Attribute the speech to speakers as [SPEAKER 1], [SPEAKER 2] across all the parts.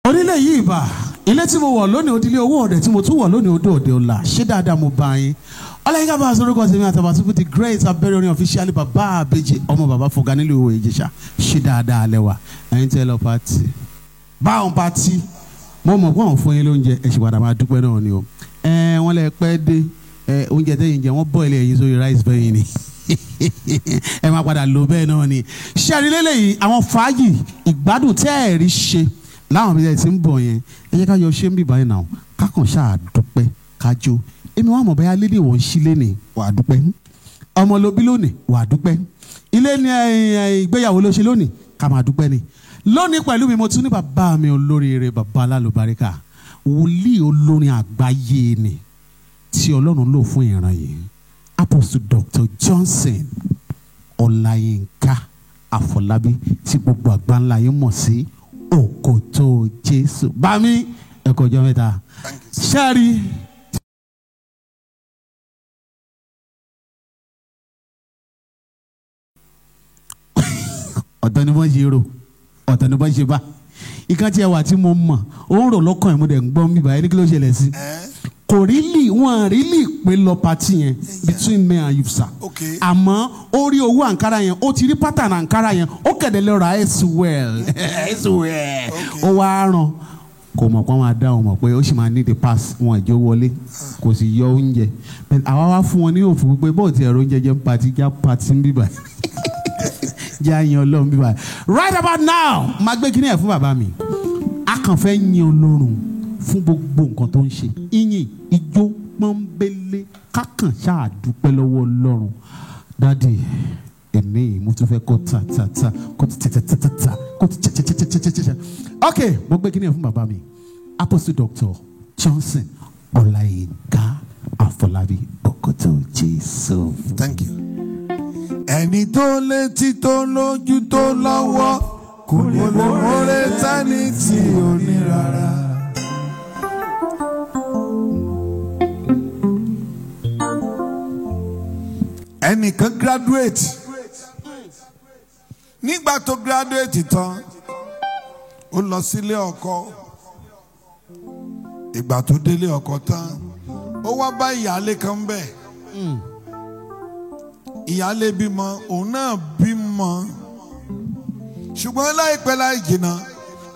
[SPEAKER 1] Onílé yìí bá ilé tí mo wọ̀ lónìí odile owó ọ̀dẹ̀ tí mo tún wọ̀ lónìí odò òde ọ̀la ṣé dáadáa mo bá yín. Olayinka bá aṣọ orúkọ tèmi àtàbàtúbú the great abẹ́rẹ́ orin officially bàbá àbèjì ọmọ bàbá fọ̀gá nílùú Ìwó Ìjẹ̀ṣà ṣé dáadáa lẹ́wà ẹ̀yin tẹ́ lọ pàtì. Báwọn pàtì mo mọ̀ pé àwọn fún yín lóúnjẹ ẹ̀ ṣì padà máa dúpẹ́ náà ni o. Wọ́n lẹ pẹ́ dé oúnjẹ tẹ́yìn jẹ wọ́n bọ́ ilé ẹ̀yìn sórí rice bẹ́yìn ni ẹ máa padà lò bẹ́ẹ̀ náà ni. Ṣẹ́rí lélẹ́yìí àwọn fàájì ìgbádùn tẹ́ ẹ̀ rí ṣe láwọn bíi ẹ ti ń bọ̀ yẹn ẹ jẹ́ ká yọ ṣé ń bì báyìí náà kákan ṣáà dúpẹ́ kájó èmi wà mọ̀ bẹ́ẹ̀ lédè wọ́n ṣí lẹ́nìí wà á dúpẹ́ ọmọ ló bí lónìí wà á dúpẹ́ ilé ní ìgbéyàwó ló ṣe lónìí ká máa dúpẹ́ ni. Lónìí pẹ̀lú mi mo tún ní bàbá mi olóríire bàbá alálùbáríkà wòlíì olórin àgbáyé ni tí Ọlọ́run lò fún ìran yìí Apostle Dr.Johson Olayinka Afolabi tí gbogbo àgbáńlá yìí mọ̀ sí Okoto Jesu. Bami ẹ̀kọ́ ọjọ́ mẹ́ta. Ṣẹ́rí. Ọ̀tọ̀ ni wọ́n ṣe rò ọ̀tọ̀ ni wọ́n ṣe bá. Ìkan tí ẹ wà tí mo mọ̀ ó ń rò lọ́kàn ẹ̀ mo dẹ̀ ń gbọ́ mi báyìí ní kí ló ṣẹlẹ̀ sí. Kò wọ́n rí pé lọ pati yẹn between me and you sir. Àmọ́ ó rí owó àǹkárá yẹn ó ti rí pátánù àǹkárá yẹn ó kẹ̀dẹ̀ lọ ra ẹ̀sùwẹ̀l ó wá ràn kò mọ̀ pé wọ́n máa dá wọn mọ̀ pé ó sì máa ní the pass wọn ìjọ wọlé kò sì yọ oúnjẹ àwa wá fún wọn ní òfin pé bọ́ọ̀ ti ẹ̀rọ oúnjẹ jẹ́ pati já pati ń bíbà já yan Ọlọ́run bíbà. Right about now máa gbé kíní ẹ̀ fún bàbá mi a kàn fẹ́ yan Ọlọ́run fún gbogbo nǹkan tó ń ṣe ìyìn ijó pọ́nbélé kákàn ṣáà dúpẹ́ lọ́wọ́ Ọlọ́run. Dádì èmi mo tún fẹ́ kó ta kó tẹ̀tẹ̀tẹ̀tẹ̀tẹ̀ kó tẹ̀tẹ̀tẹ̀tẹ̀tẹ̀. Ok mo gbé kíní ẹ̀ fún bàbá mi Apostle Dr.Johson Olayinka Afolabi Okoto Jesu.
[SPEAKER 2] Thank you. Ẹni tó létí tó lójú tó lọ́wọ́ kò lè mọ̀rẹ́ tání tí ò ní rárá. Ẹnìkan graduate nígbà tó graduate tán ó lọ sílé ọkọ ìgbà tó délé ọkọ tán ó wá bá ìyáálé kan bẹ̀ ìyáálé bímọ òun náà bímọ ṣùgbọ́n láìpẹ́ láì jìnnà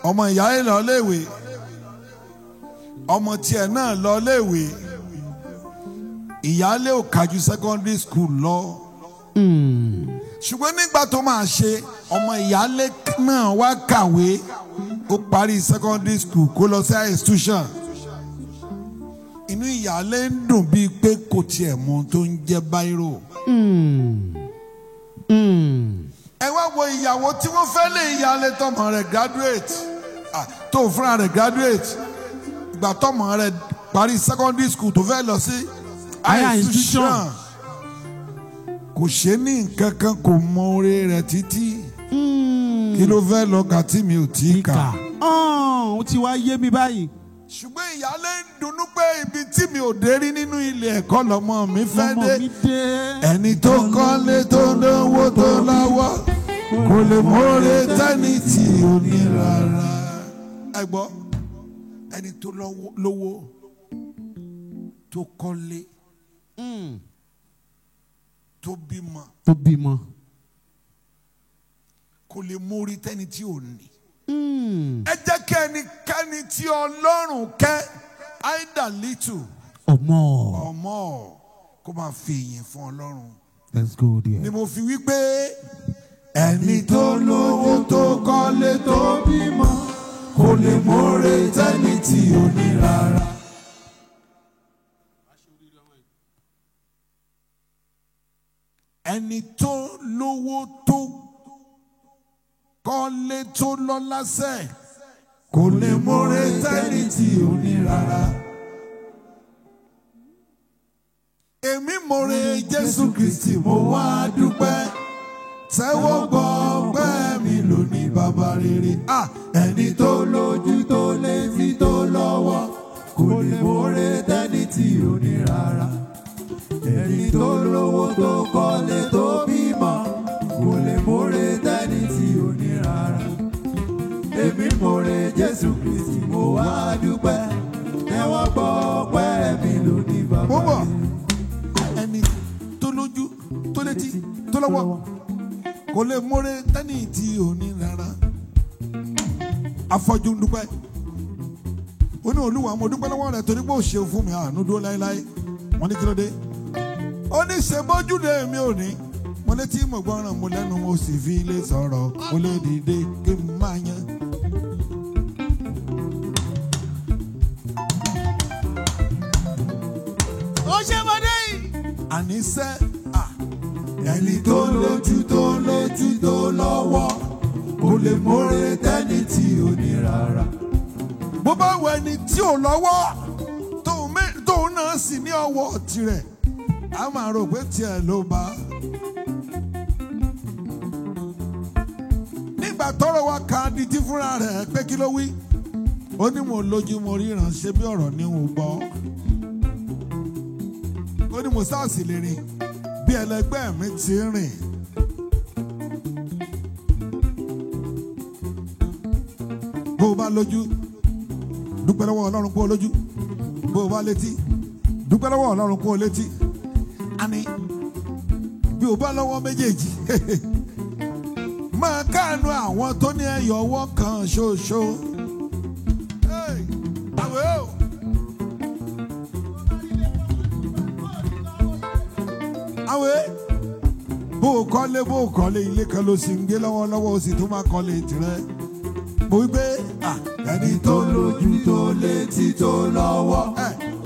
[SPEAKER 2] ọmọ ìyáálé lọ léèwé ọmọ tiẹ̀ náà lọ léèwé ìyáálé ò kájú secondary school lọ ṣùgbọ́n nígbà tó máa ṣe ọmọ ìyáálé náà wá kàwé ó parí secondary school kó lọ sí high institution inú ìyáálé ń dùn bíi pé kò tiẹ̀ mọ tó ń jẹ́ báírò. Ẹ wá wo ìyàwó tí wọ́n fẹ́ lé ìyáálé tọmọ rẹ̀ graduate tó fúnra rẹ̀ graduate ìgbà tọmọ rẹ̀ parí secondary school tó fẹ́ lọ sí high institution kò ṣe ní nǹkan kan kò mọ oore rẹ̀ títí kí ló fẹ́ lọ kà tí mi ò tí kà.
[SPEAKER 1] Ó ti wá yé mi báyìí.
[SPEAKER 2] Ṣùgbọ́n ìyáálé ń dunnú pé ibi tí mi ò dé rí nínú ilé ẹ̀kọ́ lọ́mọ mi fẹ́ dé. Ẹni tó kọ́lé tó lówó tó lọ́wọ́ kò lè mọ̀ọ́rẹ́ tẹ́ni tí ò ní rárá. Ẹ gbọ́ ẹni tó lówó tó kọ́lé tó bímọ kò lè mọ̀ọ́rẹ́ tẹ́ni tí ò ní. Ẹ jẹ́ kí ẹnikẹ́ni tí Ọlọ́run kẹ́ either little
[SPEAKER 1] or more
[SPEAKER 2] kó máa fi ìyìn fún Ọlọ́run.
[SPEAKER 1] Let's go there.
[SPEAKER 2] Ni mo fi wí pé ẹni tó lówó tó kọ́lé tó bímọ kò lè mọ̀ọ́rẹ́ tẹ́ni tí ò ní rárá. Ẹni tó lówó tó kọ́lé tó lọ́lá sẹ́ kò lè mọ̀ọ́rẹ́ tẹ́ni tí ò ní rárá. Èmi mọ̀ọ́rẹ́ Jésù Kristi mo wá dúpẹ́ tẹ́wọ́ gbọ́ ọpẹ́ mi lónìí bàbá rere. Ẹni tó lójú tó létí tó lọ́wọ́ kò lè mọ̀ọ́rẹ́ tẹ́ni tí ò ní rárá. Ẹni tó lówó tó kọ́lé tó bímọ kò lè mọ̀ọ́rẹ́ tẹ́ni tí ò ní rárá. Èmi mọ̀ọ́rẹ́ Jésù Kristi Kristi mo wá dúpẹ́ tẹ́wọ́ gbọ́ ọpẹ́ mi lónìí bàbá. Mo bọ̀ ẹni tó lójú tó létí tó lọ́wọ́ kò lè mórè tẹ́nì tí ò ní rárá. Afọ́jú ń dúpẹ́. Ó ní Olúwa mo dúpẹ́ lọ́wọ́ rẹ̀ torí pé ó ṣe fún mi àánú dúró láéláé. Wọ́n ní kí ló dé? Ó ní ṣe bójúlé mi ò ní. Mo létí mo gbọ́ràn mo lẹ́nu mo sì fi lè sọ̀rọ̀. Mo lè dìde kí n máa yan. Ó ṣe bọ́dé yìí. Àníṣe ẹni tó lójú tó létí tó lọ́wọ́ kò lè mórè tẹ́ni tí ò ní rárá. Bó bá wọ ẹni tí ò lọ́wọ́ tóun náà sì ní ọwọ́ tirẹ̀ a máa rò pé tiẹ̀ ló bá. Nígbà tọ́rọ̀ wa ka dìtí fúnra rẹ̀ pé kí ló wí? Ó ní mo lójú mo ríran ṣe bí ọ̀rọ̀ ní òun gbọ́. Ó ní mo sáàsì lè rìn bí ẹlẹgbẹ́ mi ti rìn. Bó o bá lójú dúpẹ́ lọ́wọ́ Ọlọ́run kó o lójú. Bó o bá létí dúpẹ́ lọ́wọ́ Ọlọ́run kó o létí. Àní bí o bá lọ́wọ́ méjèèjì máa káàánú àwọn tó ní ẹyọ ọwọ́ kan ṣoṣo. Àwẹ̀ o. Àwẹ̀ bó o kọ́lé ilé kan ló sì ń gbé lọ́wọ́lọ́wọ́ o sì tún máa kọ́lé tirẹ̀. Mo wí pé ẹni tó lójú tó létí tó lọ́wọ́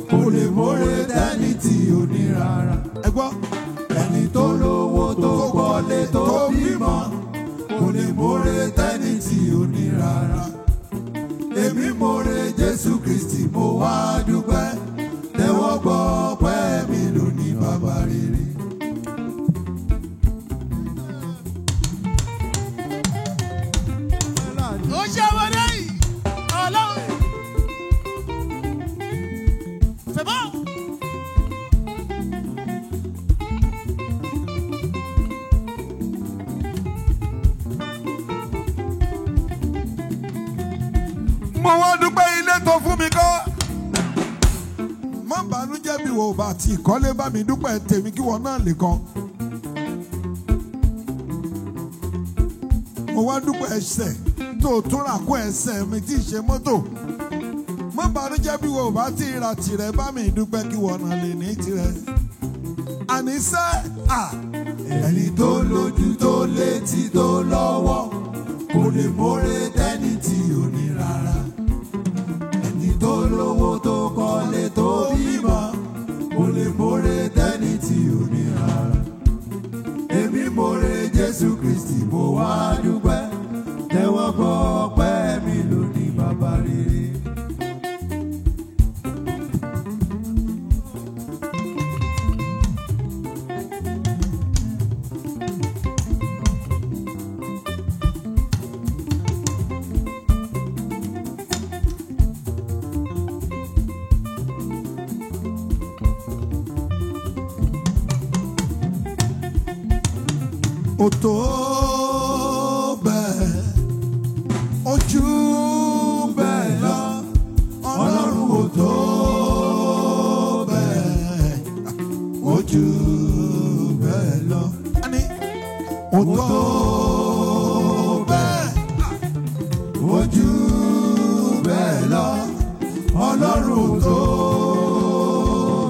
[SPEAKER 2] kò lè mórè tẹ́ni tí ò ní rárá. Ẹ gbọ́ ẹni tó lówó tó kọ́lé tó bímọ kò lè mórè tẹ́ni tí ò ní rárá. Èmi mórè Jésù Kristi mo wá dúpẹ́ tẹ́wọ́ gbọ́ ọpẹ́ mi lónìí bàbá rere. Ó ṣe wọlé yìí Ọlọ́run. C'est bon. Mo wá dúpẹ́ ilé tó fún mi kọ́. Má bànújẹ́ bí wo bá ti kọ́lé bá mi dúpẹ́ tèmi kí wọ́n náà lè kọ́. Mo wá dúpẹ́ ẹsẹ̀ tó tún rà kó ẹsẹ̀ mi tí ì ṣe mọ́tò. Má bànújẹ́ bí wo bá ti ra tirẹ̀ bá mi dúpẹ́ kí wọ́n náà lè ní tirẹ̀. Àníṣe ẹni tó lójú tó létí tó lọ́wọ́ kò lè mórè tẹ́ni tí ò ní rárá. Ẹni tó lówó tó kọ́lé tó bímọ kò lè mórè tẹ́ni tí ò ní rárá. Èmi mórè Jésù Kristi mo wá dúpẹ́ tẹ́wọ́ gbọ́ ọpẹ́ mi lónìí bàbá rere. Ó tó bẹ́ẹ̀, ó jù bẹ́ẹ̀ lọ, Ọlọ́run ó tó bẹ́ẹ̀, ó jù bẹ́ẹ̀ lọ. Ó tó bẹ́ẹ̀, ó jù bẹ́ẹ̀ lọ, Ọlọ́run ó tó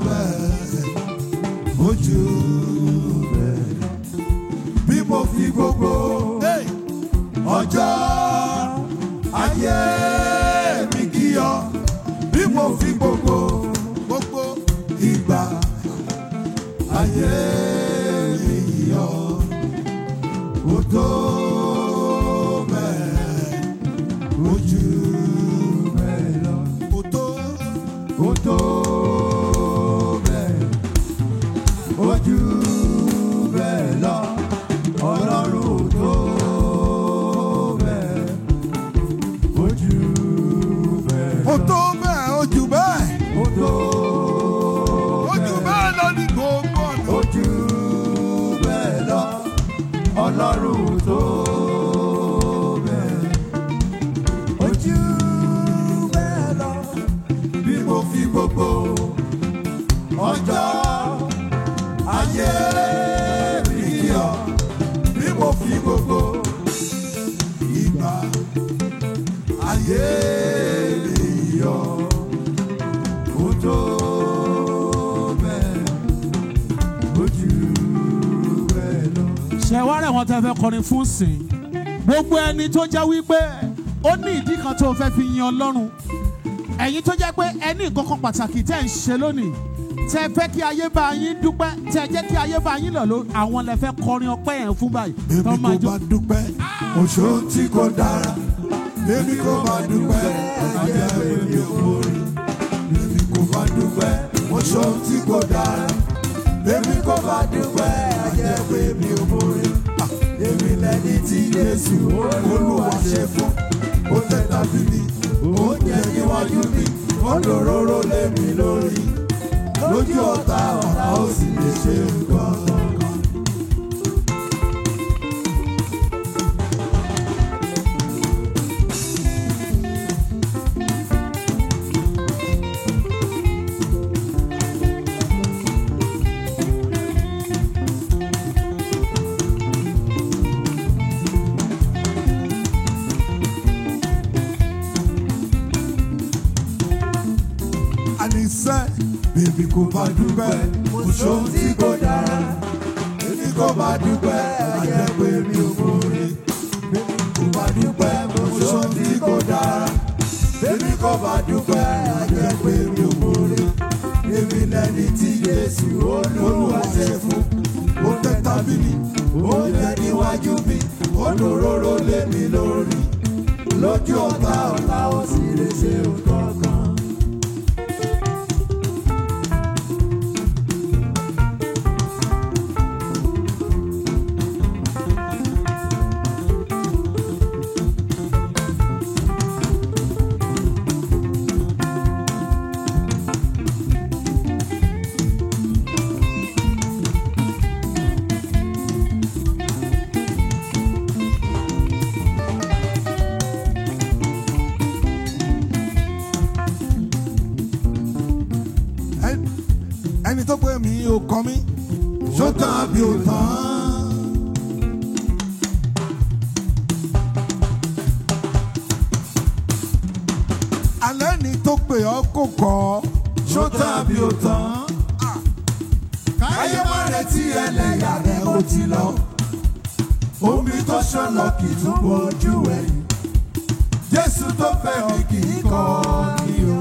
[SPEAKER 2] bẹ́ẹ̀, ó jù mo fi gbogbo ọjọ́ ayé mi kí ọ bí mo fi gbogbo ìgbà ayé mi kí ọ. Ó tó bẹ́ẹ̀, ó jù bẹ́ẹ̀ lọ. Ó tó bẹ́ẹ̀, ó jù bẹ́ẹ̀ lọ. Ọlọ́run tó bẹ́ẹ̀, ó jù bẹ́ẹ̀. Ó tó bẹ́ẹ̀, ó jù bẹ́ẹ̀. Ó tó bẹ́ẹ̀ lọ ní gbogbo ọ̀nà. Ó jù bẹ́ẹ̀ lọ. Ọlọ́run tó bẹ́ẹ̀, ó jù bẹ́ẹ̀.
[SPEAKER 1] àwọn tẹ́ fẹ́ kọrin fún sìn gbogbo ẹni tó jẹ́ wípé ó ní ìdí kan tó fẹ́ fi yin Ọlọ́run ẹ̀yin tó jẹ́ pé ẹni nǹkan kan pàtàkì tẹ́ ń ṣe lónìí tẹ́ fẹ́ kí ayé bá yín dúpẹ́ tẹ́ jẹ́ kí ayé bá yín lọ ló àwọn lẹ fẹ́ kọrin ọpẹ́ yẹn fún báyìí.
[SPEAKER 2] Bébí kò bá dúpẹ́ oṣù tí kò dára. Bébí kò bá dúpẹ́ ajẹ́ bébí òmòrì. Bébí kò bá dúpẹ́ oṣù tí kò dára. Bébí kò bá dúpẹ́ ajẹ́ bébí òmòrì. Èmi lẹni tí Jésù Olúwa ṣe fún. Ó tẹ́ tábìlì, ó jẹ níwájú mi, ó dòróró lé mi lórí. Lójú ọ̀tá ó sì lè ṣe nǹkan kan. Bébí kò bá dúpẹ́, oṣù tí kò dára. Bébí kò bá dúpẹ́, ajẹ́ pé mi ò mórí. Bébí kò bá dúpẹ́, oṣù tí kò dára. Bébí kò bá dúpẹ́, ajẹ́ pé mi ò mórí. Èmi lẹni tí Jésù Olúwa ṣe fún. Ó tẹ́ tábìlì, ó jẹ níwájú mi, ó dòróró lé mi lórí. Lójú ọ̀tá ó sì lè ṣe nǹkan kan. Ẹni tó pè mí ò kọ́ mi, ṣó tán àbí ò tán. Alẹ́ ni tó pè ọ́ kò kọ́, ṣó tán àbí ò tán. Káyé má retí ẹlẹ́yà rẹ̀ ó ti lọ. Omi tó ṣọlọ kì í tún bójú ẹ̀yìn. Jésù tó fẹ́ mi kì í kọ́ ni o.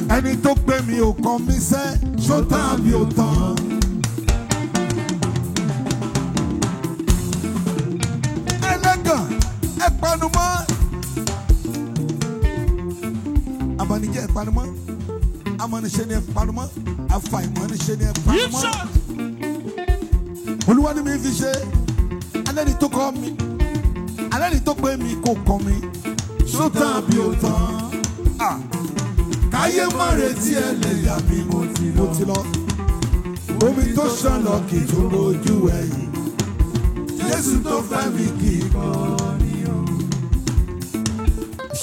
[SPEAKER 2] Ẹni tó gbé mi ò kàn mí sẹ́, ṣó tán àbí ò tán. Ẹlẹ́gàn ẹ panumọ́. Abanijẹ́ ẹ panumọ́. Amọ̀nìṣẹ́ ni ẹ panumọ́. Afàìmọ̀nìṣẹ́ ni ẹ panumọ́. Olúwa ni mi fi ṣe. Alẹ́ ni tó kọ́ mi. Alẹ́ ni tó gbé mi kò kàn mí. Ṣó tán àbí ò tán. Káyé má retí ẹlẹ́yà mi mo ti lọ. Omi tó ṣàn lọ kì í tún bójú ẹ̀yìn. Jésù tó fẹ́ mi kì í kọ́ ni o.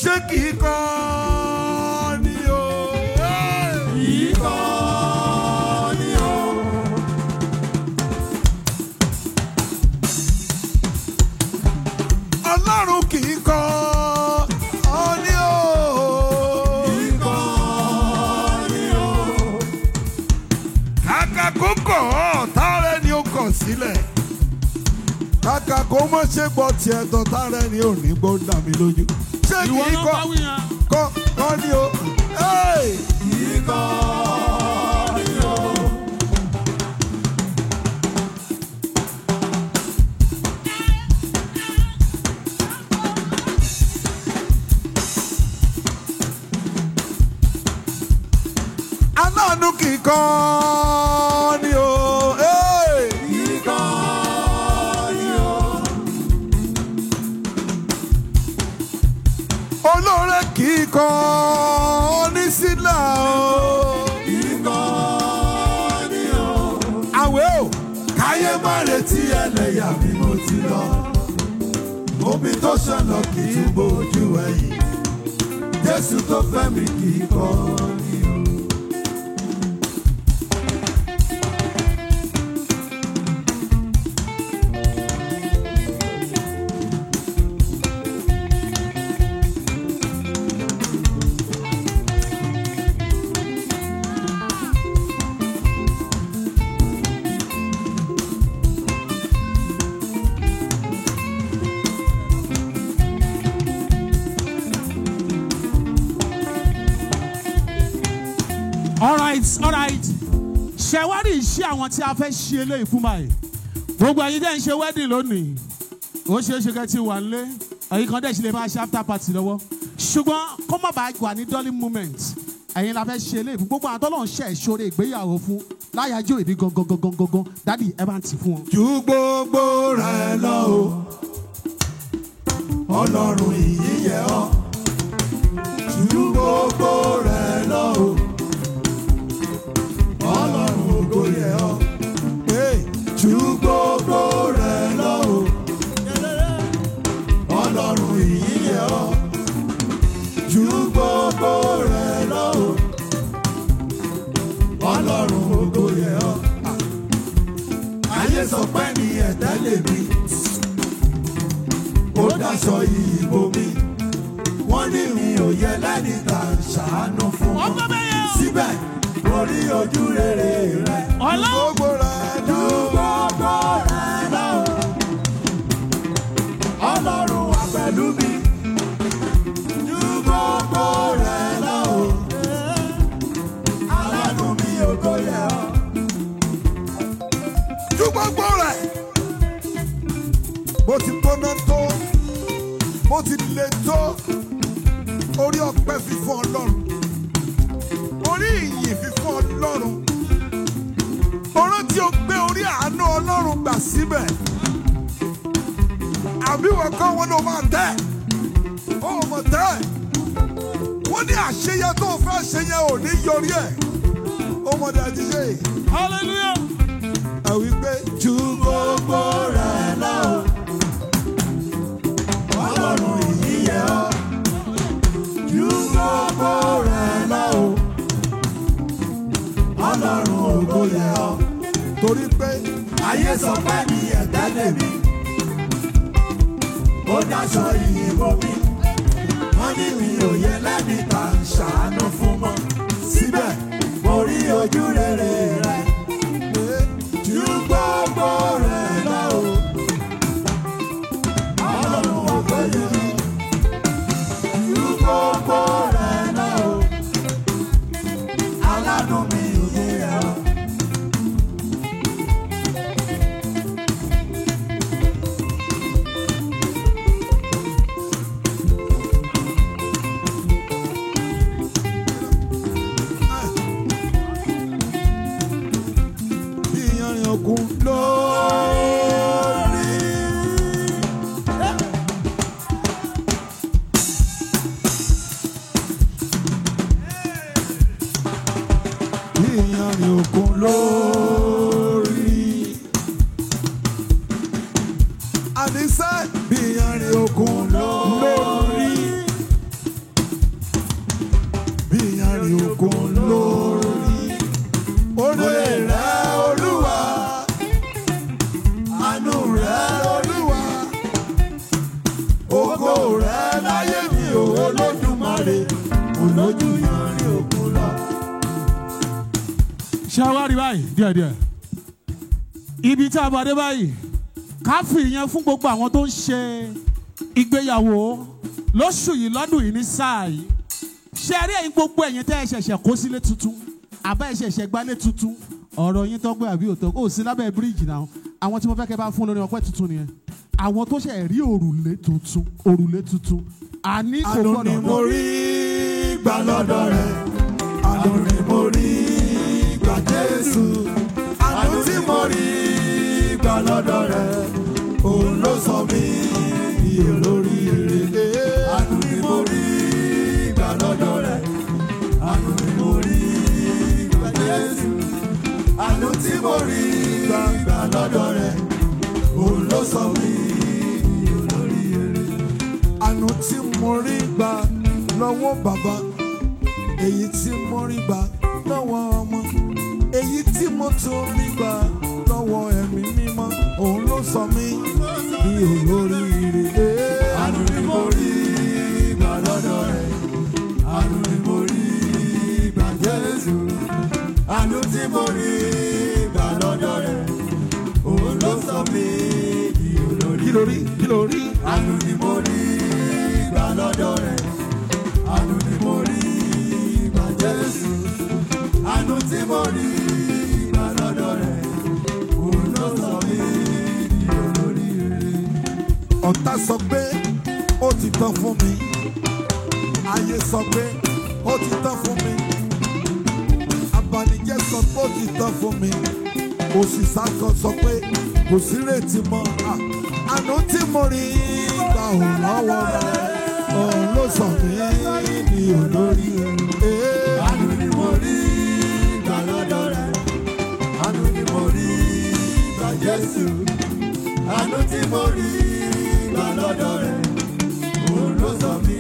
[SPEAKER 2] Ṣé kì í kọ́ ni o? Kì í kọ́ ni o. Ọlọ́run kì í kọ́. Sílẹ̀ kàkà kó má ṣe gbọ́ tiẹ̀ tọ́ta rẹ̀ ni ò ní gbọ́ dà mí lójú. Ṣé kì í kọ́ ni o? Kì í kọ́ ni o. Aláàánú kì í kọ́ ni o. Olóore kì í kọ́ ní sílá o. Kì í kọ́ ní o. Àwẹ̀ o. Káyé má retí ẹlẹ́yà mi mo ti lọ. omi tó ṣàn lọ kì í bójú ẹ̀yìn. Jésù tó fẹ́ mi kì í kọ̀ mí o.
[SPEAKER 1] All right. Ṣé wá rí iṣẹ́ àwọn tí a fẹ́ ṣe eléyìí fún báyìí? Gbogbo ẹ̀yin dẹ̀ ń ṣe wedding lónìí. Ó ṣe é ṣe kẹ́ ti wà nílé. Ẹ̀yin kan dẹ̀ ṣe lè máa ṣe after party lọ́wọ́. Ṣùgbọ́n kó má bàa wà ní dolly moment. Ẹ̀yin la fẹ́ ṣe eléyìí fún gbogbo àwọn tọ́lọ́ ń ṣe ìṣòro ìgbéyàwó fún. Láyájọ́ ìdí gangan. Dádì ẹ bá ń tì fún wọn.
[SPEAKER 2] Ju gbogbo rẹ̀ lọ o. Ọlọ́run ìyìn yẹ ọ́. Ju gbogbo rẹ̀ lọ o. Ọlọ́run ògo yẹ ọ́. Ju gbogbo rẹ̀ lọ o. Ọlọ́run ìyìn yẹ ọ́. Ju gbogbo rẹ̀ lọ o. Ọlọ́run ògo yẹ ọ́. Ayé sọ pé ní ẹ̀tẹ́ lè mi. Ó dáṣọ yìí bò mí. Wọ́n ní mi ò yẹ lẹ́ni tá a ṣàánú fún wọn. Síbẹ̀ orí ojú rere rẹ̀. Gbogbo rẹ̀ lọ. Gbogbo rẹ̀ lọ. Ọlọ́run wà pẹ̀lú mi. Gbogbo rẹ̀ lọ. Aláàánú mi ògo yẹ ọ́. Gbogbo rẹ̀. Bó ti gbóná tó, bó ti le tó, orí ọpẹ́ fífún Ọlọ́run. Orí ìyìn fífún Ọlọ́run. Ọ̀rọ̀ tí ó gbé orí àánú Ọlọ́run gbà síbẹ̀. Àbí wọ́n kọ́ wọn ló máa tẹ́. Ó mọ̀ tẹ́. Wọ́n ní àṣeyẹ tó fẹ́ ṣe yẹn ò ní yọrí ẹ̀. Ó mọ̀ dẹ̀ ti ṣe. Hallelujah. Ẹ wí pé ju gbogbo rẹ̀ lọ. Ọlọ́run ìyìn yẹ ọ́. Ju gbogbo rẹ̀ lọ. Ọlọ́run ògo yẹ ọ́. Torí pé ayé sọ pé ní ẹ̀tẹ́ lè mi. Ó dáṣọ ìyìn bò mí. Wọ́n ní mi ò yẹ lẹ́ni tá a ṣàánú fún mọ́. Síbẹ̀ mo rí ojú rere rẹ̀. Ju gbogbo rẹ̀ lọ. Ọlọ́run ògo yẹ ọ́. Ju gbogbo rẹ̀ lọ. Aláàánú mi ò yẹ ọ́. Bí iyanrìn òkun lórí. Bí iyanrìn òkun lórí. Àníṣe bí iyanrìn òkun lórí. Bí iyanrìn òkun lórí. Orí rẹ̀ Olúwa. Àánú rẹ̀ Olúwa. Ògo rẹ̀ láyé mi ò Olódùmarè. Olójú yanrìn òkun lọ.
[SPEAKER 1] Ṣé wá rí báyìí díẹ̀díẹ̀? Ibi tí a bá dé báyìí, ká fi ìyẹn fún gbogbo àwọn tó ń ṣe ìgbéyàwó lóṣù yìí lọ́dún yìí ní sáà yìí. Ṣé rí ẹ̀yin gbogbo ẹ̀yin tẹ́ ẹ ṣẹ̀ṣẹ̀ kó sílé tuntun? Àbá ẹ ṣẹ̀ṣẹ̀ gbálé tuntun? Ọ̀rọ̀ yín tọ́gbẹ́ àbí òtọ́? Ó sí lábẹ́ bíríìjì náà. Àwọn tí mo fẹ́ kẹ́ bá fún lórí ọpẹ́ tuntun nìyẹn. Àwọn tó ṣẹ̀ rí òrùlé tuntun. Àní kò gbọ́dọ̀
[SPEAKER 2] Àánú ni mo rí gbà lọ́dọ̀ rẹ̀. Àánú ni mo rí gbà Jésù. Àánú tí mo rí gbà lọ́dọ̀ rẹ̀. Òun ló sọ mí di olóríire. Àánú ni mo rí gbà lọ́dọ̀ rẹ̀. Àánú ni mo rí gbà Jésù. Àánú tí mo rí gbà lọ́dọ̀ rẹ̀. Òun ló sọ mí di olóríire. lọ́wọ́ bàbá, èyí tí mo rí gbà lọ́wọ́ ọmọ, èyí tí mo tún rí gbà lọ́wọ́ ẹ̀mí mímọ́, òun ló sọ mí ní olóríire. Àánú ni mo rí gbà lọ́dọ̀ rẹ̀, àánú ni mo rí gbà Jésù, àánú tí mo rí gbà lọ́dọ̀ rẹ̀, òun ló sọ mí ní olóríire. Kí ló rí? Àánú ni mo rí gbà lọ́dọ̀ rẹ̀, àánú ni mo rí gbà Jésù, àánú tí mo rí gbà lọ́dọ̀ rẹ̀, òun ló sọ mí ní olóríire. Ọ̀tá sọ pé ó ti tán fún mi, ayé sọ pé ó ti tán fún mi, abanijẹ́ sọ pé ó ti tán fún mi, òṣìṣà kan sọ pé kò sí retí mọ́. Àánú tí mo rí gbà òun lọ́wọ́ rẹ̀, òun ló sọ mí ní olóríire. Àánú ni mo rí gbà lọ́dọ̀ rẹ̀, àánú ni mo rí gbà Jésù, àánú tí mo rí gbà lọ́dọ̀ rẹ̀, òun ló sọ mí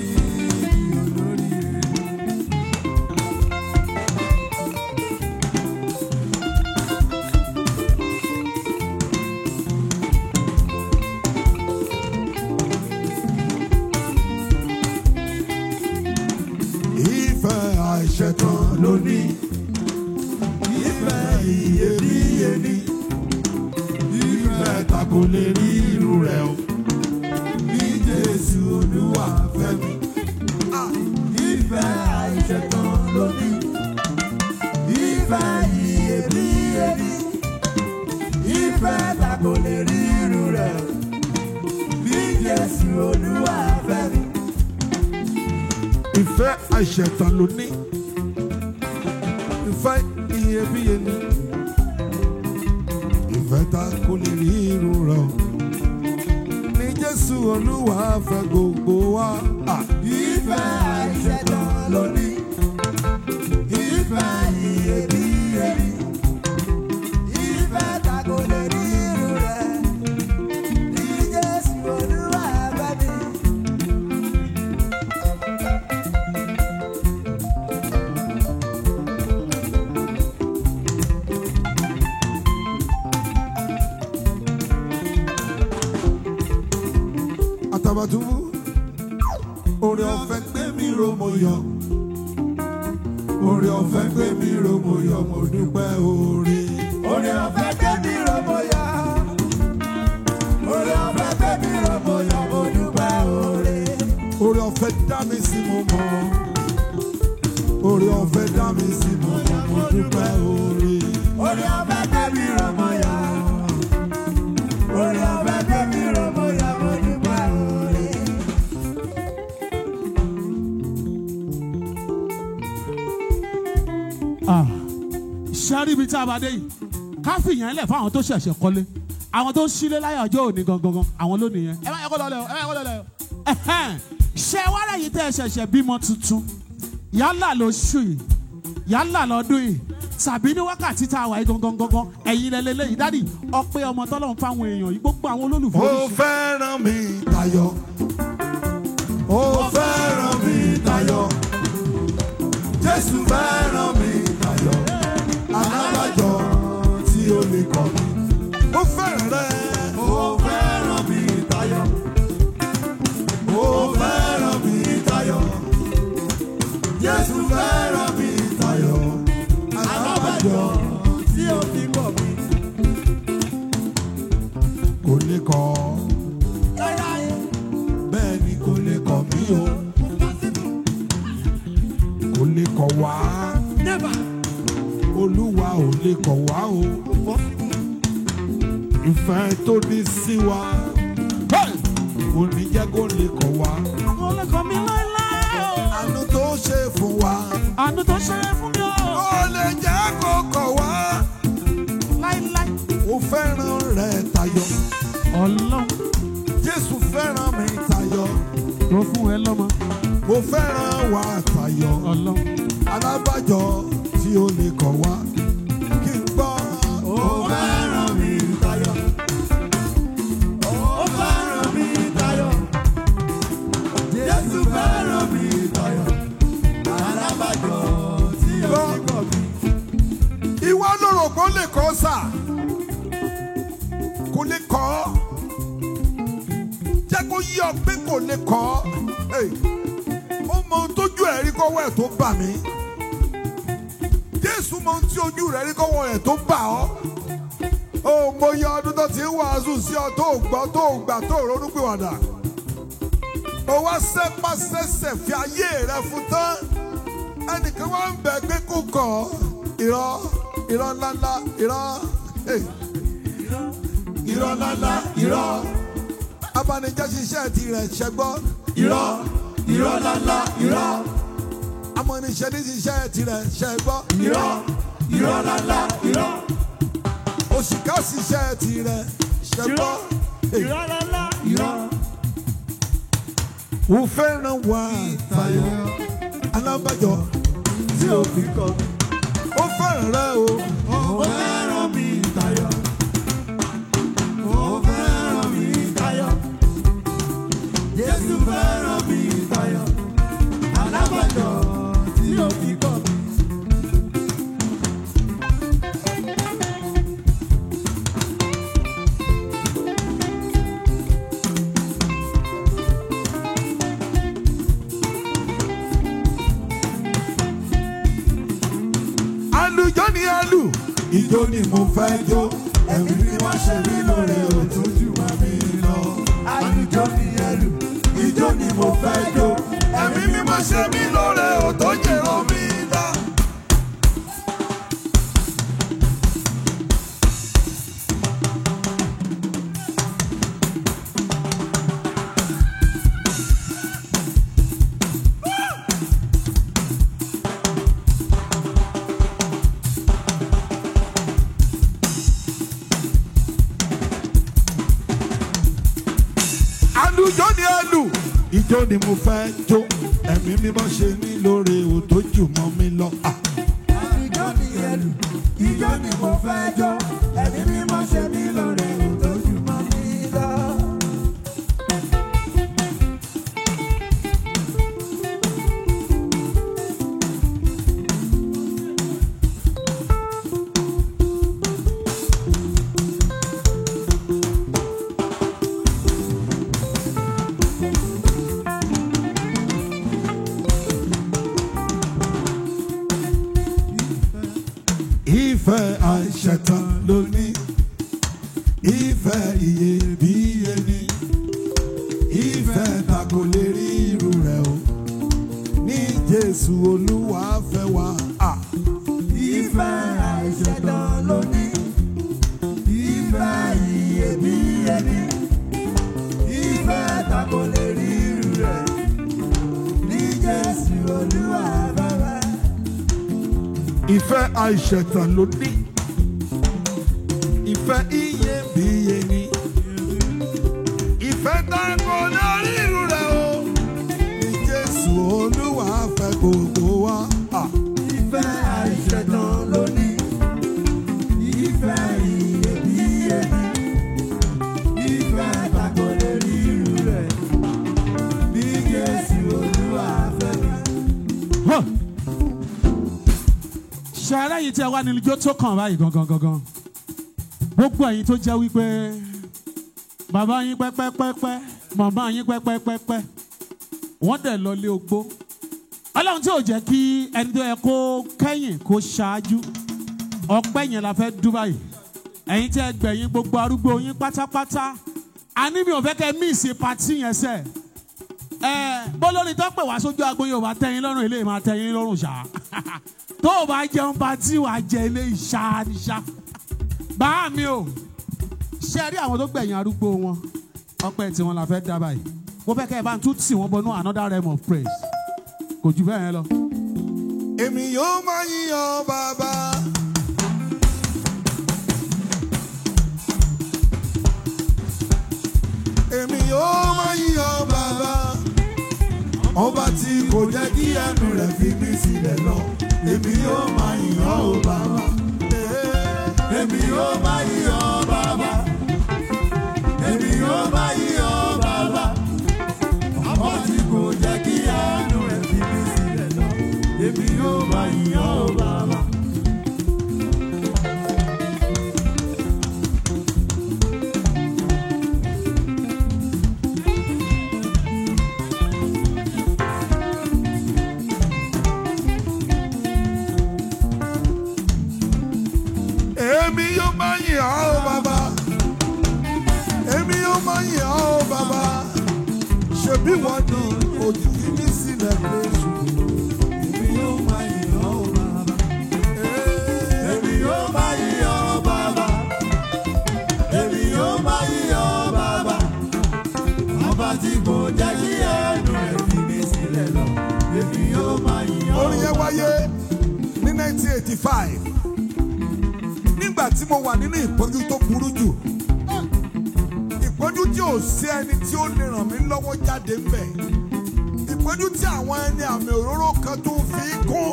[SPEAKER 2] ní olóríire. Ìfẹ́ àìṣẹ̀tàn ló ní, ìfẹ́ iyebíye ni, ìfẹ́ ta kò lè rí irú rẹ̀ o, bí Jésù Olúwa fẹ́ mi. Ìfẹ́ àìṣẹ̀tàn ló ní, ìfẹ́ iyebíye ni, ìfẹ́ ta kò lè rí irú rẹ̀ o, bí Jésù Olúwa fẹ́ mi. Ìfẹ́ àìṣẹ̀tàn ló ní, ìfẹ́ iyebíye ni, ìfẹ́ ta kò lè rí irú rẹ̀ o, ní Jésù Olúwa fẹ́ gbogbo wa. Ìfẹ́ àìṣẹ̀tàn ló ní, ìfẹ́ iyebíye ni, ìfẹ́ ta kò lè rí irú rẹ̀, ní Jésù Olúwa fẹ́ mi. Àtàbàtúbú, oore ọ̀fẹ́ gbé mi ró mo yọ̀, oore ọ̀fẹ́ gbé mi ró mo yọ̀, mo dúpẹ́ oore. Oore ọ̀fẹ́ gbé mi ró mo yọ̀, oore ọ̀fẹ́ gbé mi ró mo yọ̀, mo dúpẹ́ oore. Oore ọ̀fẹ́ dá mi sí mo mọ̀, oore ọ̀fẹ́ dá mi sí mo mọ̀, mo dúpẹ́ oore. Oore ọ̀fẹ́ gbé mi ró mo yọ̀, oore ọ̀fẹ́ gbé mi ró mo yọ̀, mo dúpẹ́ oore.
[SPEAKER 1] Ṣẹ́rí ibi tí a bá dé yìí, ká fìyàn lẹ̀ fún àwọn tó ṣẹ̀ṣẹ̀ kọ́lé, àwọn tó ṣílé láyà ọjọ́ òní gangan, àwọn lónìí yẹn. Ẹ má yẹ kó lọlẹ̀ o, ẹ má yẹ kó lọlẹ̀ o. Ṣé wàrà yìí tẹ́ ẹ ṣẹ̀ṣẹ̀ bímọ tuntun, yálà lóṣù yìí, yálà lọ́dún yìí, tàbí ní wákàtí tá a wà yìí gangan, ẹ̀yin lẹ́lẹ́lẹ́ yìí dádì, ọpẹ́ ọmọ tọ́lọ́run fáwọn èèyàn yìí, gbogbo àwọn olólùfẹ́.
[SPEAKER 2] Ó fẹ́ràn mi tayọ, ó fẹ́ràn mi tayọ, Jésù fẹ́ràn mi tayọ, alábàjọ tí ó lè kọ̀ mí. Ó fẹ́ràn rẹ̀, ó fẹ́ràn mi tayọ, ó fẹ́ràn mi tayọ, Jésù fẹ́ràn mi tayọ, alábàjọ tí ó lè kọ̀ mí. Kò lè kọ̀, bẹ́ẹ̀ ni kò lè kọ̀ mí o, kò lè kọ̀ wá, Olúwa ò lè kọ̀ wá o. Ìfẹ́ tó ní sí wa, kò ní jẹ́ kó lè kọ̀ wá.
[SPEAKER 1] Kò lè kọ̀ mí láéláé o.
[SPEAKER 2] Àánú tó ṣe fún wa,
[SPEAKER 1] Àánú tó ṣe fún mi o.
[SPEAKER 2] kò lè jẹ́ kó kọ̀ wá.
[SPEAKER 1] Láéláé.
[SPEAKER 2] Ó fẹ́ràn rẹ̀ tayọ,
[SPEAKER 1] Ọlọ́run
[SPEAKER 2] Jésù fẹ́ràn mi tayọ,
[SPEAKER 1] tó fún ẹ lọ́mọ.
[SPEAKER 2] mo fẹ́ràn wa tayọ,
[SPEAKER 1] Ọlọ́run
[SPEAKER 2] alábàjọ tí ó lè kọ̀ wá. Kí n gbọ́, ó fẹ́ràn mi tayọ, ó fẹ́ràn mi tayọ, Jésù fẹ́ràn mi tayọ, kọ́ sà kò lè kọ́ jẹ́ kó yí ọ pé kò lè kọ́ ó mọ ohun tójú ẹ̀ rí kọ́wọ́ ẹ̀ tó bà mí Jésù mọ ohun tí ojú rẹ̀ rí kọ́wọ́ ẹ̀ tó bà ọ́ ó mọ iye ọdún tó ti ń wàásù sí ọ tó gbọ́ tó gbà tó ronú pìwàdà ó wá sẹ́pà sẹ́sẹ̀ fi ayé rẹ̀ fún tán ẹnìkan wá ń bẹ̀ gbé kó kọ̀ irọ́ ńláńlá irọ́ ńláńlá irọ́ abanijẹ́ ṣiṣẹ́ tirẹ̀ ṣẹgbọ́ irọ́ ńláńlá irọ́ amọ̀nìṣẹ́ ní ṣiṣẹ́ tirẹ̀ ṣẹgbọ́ irọ́ ńláńlá irọ́ òṣìkà ṣiṣẹ́ tirẹ̀ ṣẹgbọ́ irọ́ ńláńlá irọ́. Ó fẹ́ràn wá tayọ alábàjọ tí ó fi kọ́ ó fẹ́ràn rẹ o ó fẹ́ràn mi tayọ ó fẹ́ràn mi tayọ Jésù fẹ́ràn mi tayọ alábàjọ tí ó fi kọ́. Àlùjọ ni àlù ìjó ni mo fẹ́ jó ẹ̀mí ni wọ́n ṣe mí lóore òtútù máa mi lọ. Àlùjọ ni àlù ìjó ni mo fẹ́ jó ẹ̀mí ni wọ́n ṣe mí lóore òtútù máa mi lọ. Àlùjọ ni àlù ìjó ni mo fẹ́ jó ẹ̀mí mímọ́ ṣe mí lóore ò tó jù mọ́ mi lọ. Àlùjọ ni àlù ìjó ni mo fẹ́ jó ẹ̀mí mímọ́ ṣe mí lóore ò tó jù mọ́ mi lọ. Ìfẹ́ àìṣẹ̀tàn ló ní, ìfẹ́ iyebíye ni, ìfẹ́ ta kò lè rí irú rẹ̀ o, ní Jésù Olúwa fẹ́ wá. Ìfẹ́ àìṣẹ̀tàn ló ní, ìfẹ́ iyebíye ni, ìfẹ́ ta kò lè rí irú rẹ̀, ní Jésù Olúwa fẹ́ wá. Ìfẹ́ àìṣẹ̀tàn ló ní, ìfẹ́ iyebíye ni, ìfẹ́ tá kò lè rí irú rẹ̀ o, ní Jésù Olúwa fẹ́ gbogbo wa. Ìfẹ́ àìṣẹ̀tàn ló ní, ìfẹ́ iyebíye ni, ìfẹ́ tá kò lè rí irú rẹ̀, ní Jésù Olúwa fẹ́ gbogbo wa. Ṣé ara yìí tí ẹ wá ní ijó tó kàn báyìí gangan gbogbo ẹ̀yin tó jẹ́ wípé bàbá yín pẹ́pẹ́pẹ́pẹ́ màmá yín pẹ́pẹ́pẹ́pẹ́ wọ́n dẹ̀ lọ lé ogbó Ọlọ́run tí ò jẹ́ kí ẹni tó yẹ kó kẹ́yìn kó ṣáájú ọpẹ́ yẹn la fẹ́ dú báyìí ẹ̀yin tí ẹ gbẹ̀yìn gbogbo arúgbó yín pátápátá àní mi ò fẹ́ kẹ́ míìsì pàtí yẹn sẹ́ bólórí tó pè wá sójú agbo yóò bá tẹ́yìn lọ́rùn eléyìí máa tẹ́yìn lọ́rùn ṣá tó o bá jẹun bá tí wàá jẹ ilé ìṣáníṣá bá mi ò ṣe rí àwọn tó gbẹ̀yìn arúgbó wọn ọpẹ́ tí wọn la fẹ́ dá báyìí mo fẹ́ kẹ́ ẹ bá ń tún tì wọ́n bọnú another realm of praise kò jù bẹ́ẹ̀ yẹn lọ. èmi yóò máa yíyan bàbá. èmi yóò máa yíyan bàbá. ọba tí kò jẹ́ kí ẹnu rẹ̀ fi mí sílẹ̀ lọ. èmi yóò máa yíyan o bàbá. èmi yóò máa yíyan bàbá. èmi yóò máa yíyan bàbá. ọba tí kò jẹ́ kí ẹnu rẹ̀ fi mí sílẹ̀ lọ. èmi yóò máa yíyan o bàbá. èmi yóò máa yìn ọ́ bàbá. Èmi yóò máa yìn ọ́ bàbá. Ṣebí wọ́n ní òjìji ní sílẹ̀ lóṣù. Èmi yóò máa yìn ọ́ bàbá. Èmi yóò máa yìn ọ́ bàbá. Èmi yóò máa yìn ọ́ bàbá. Ọba tí kò jẹ́ kí ẹnu rẹ̀ fi mí sílẹ̀ lọ. Èmi yóò máa yìn ọ́. Orin yẹn wáyé ní 1985. Nígbà tí mo wà nínú ìpọ́njú tó burú jù. Ìpọ́njú tí ò sí ẹni tí ó lè ràn mí lọ́wọ́ jáde ń bẹ̀. Ìpọ́njú tí àwọn ẹni àmì òróró kan tó fi kún.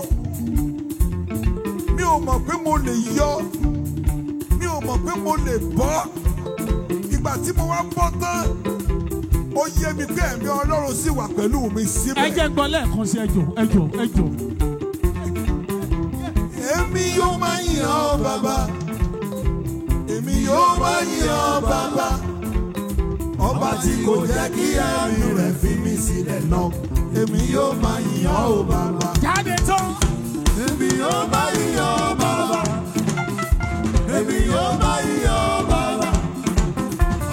[SPEAKER 2] Mi ò mọ̀ pé mo lè yọ. Mi ò mọ̀ pé mo lè bọ́. Ìgbà tí mo wá bọ́ tán, ó yé mi pé ẹ̀mí Ọlọ́run sì wà pẹ̀lú mi síbẹ̀.
[SPEAKER 1] Ẹ jẹ́ gbọ́ lẹ́ẹ̀kan sí ẹjọ́.
[SPEAKER 2] Èmi yóò máa yìn ọ́ bàbá. Èmi yóò máa yìn ọ́ bàbá. Ọba tí kò jẹ́ kí ẹ̀mí rẹ̀ fi mí sílẹ̀ lọ. Èmi yóò máa yìn ọ́ bàbá.
[SPEAKER 1] Jáde tán.
[SPEAKER 2] Èmi yóò máa yìn ọ́ bàbá. Èmi yóò máa yìn ọ́ bàbá.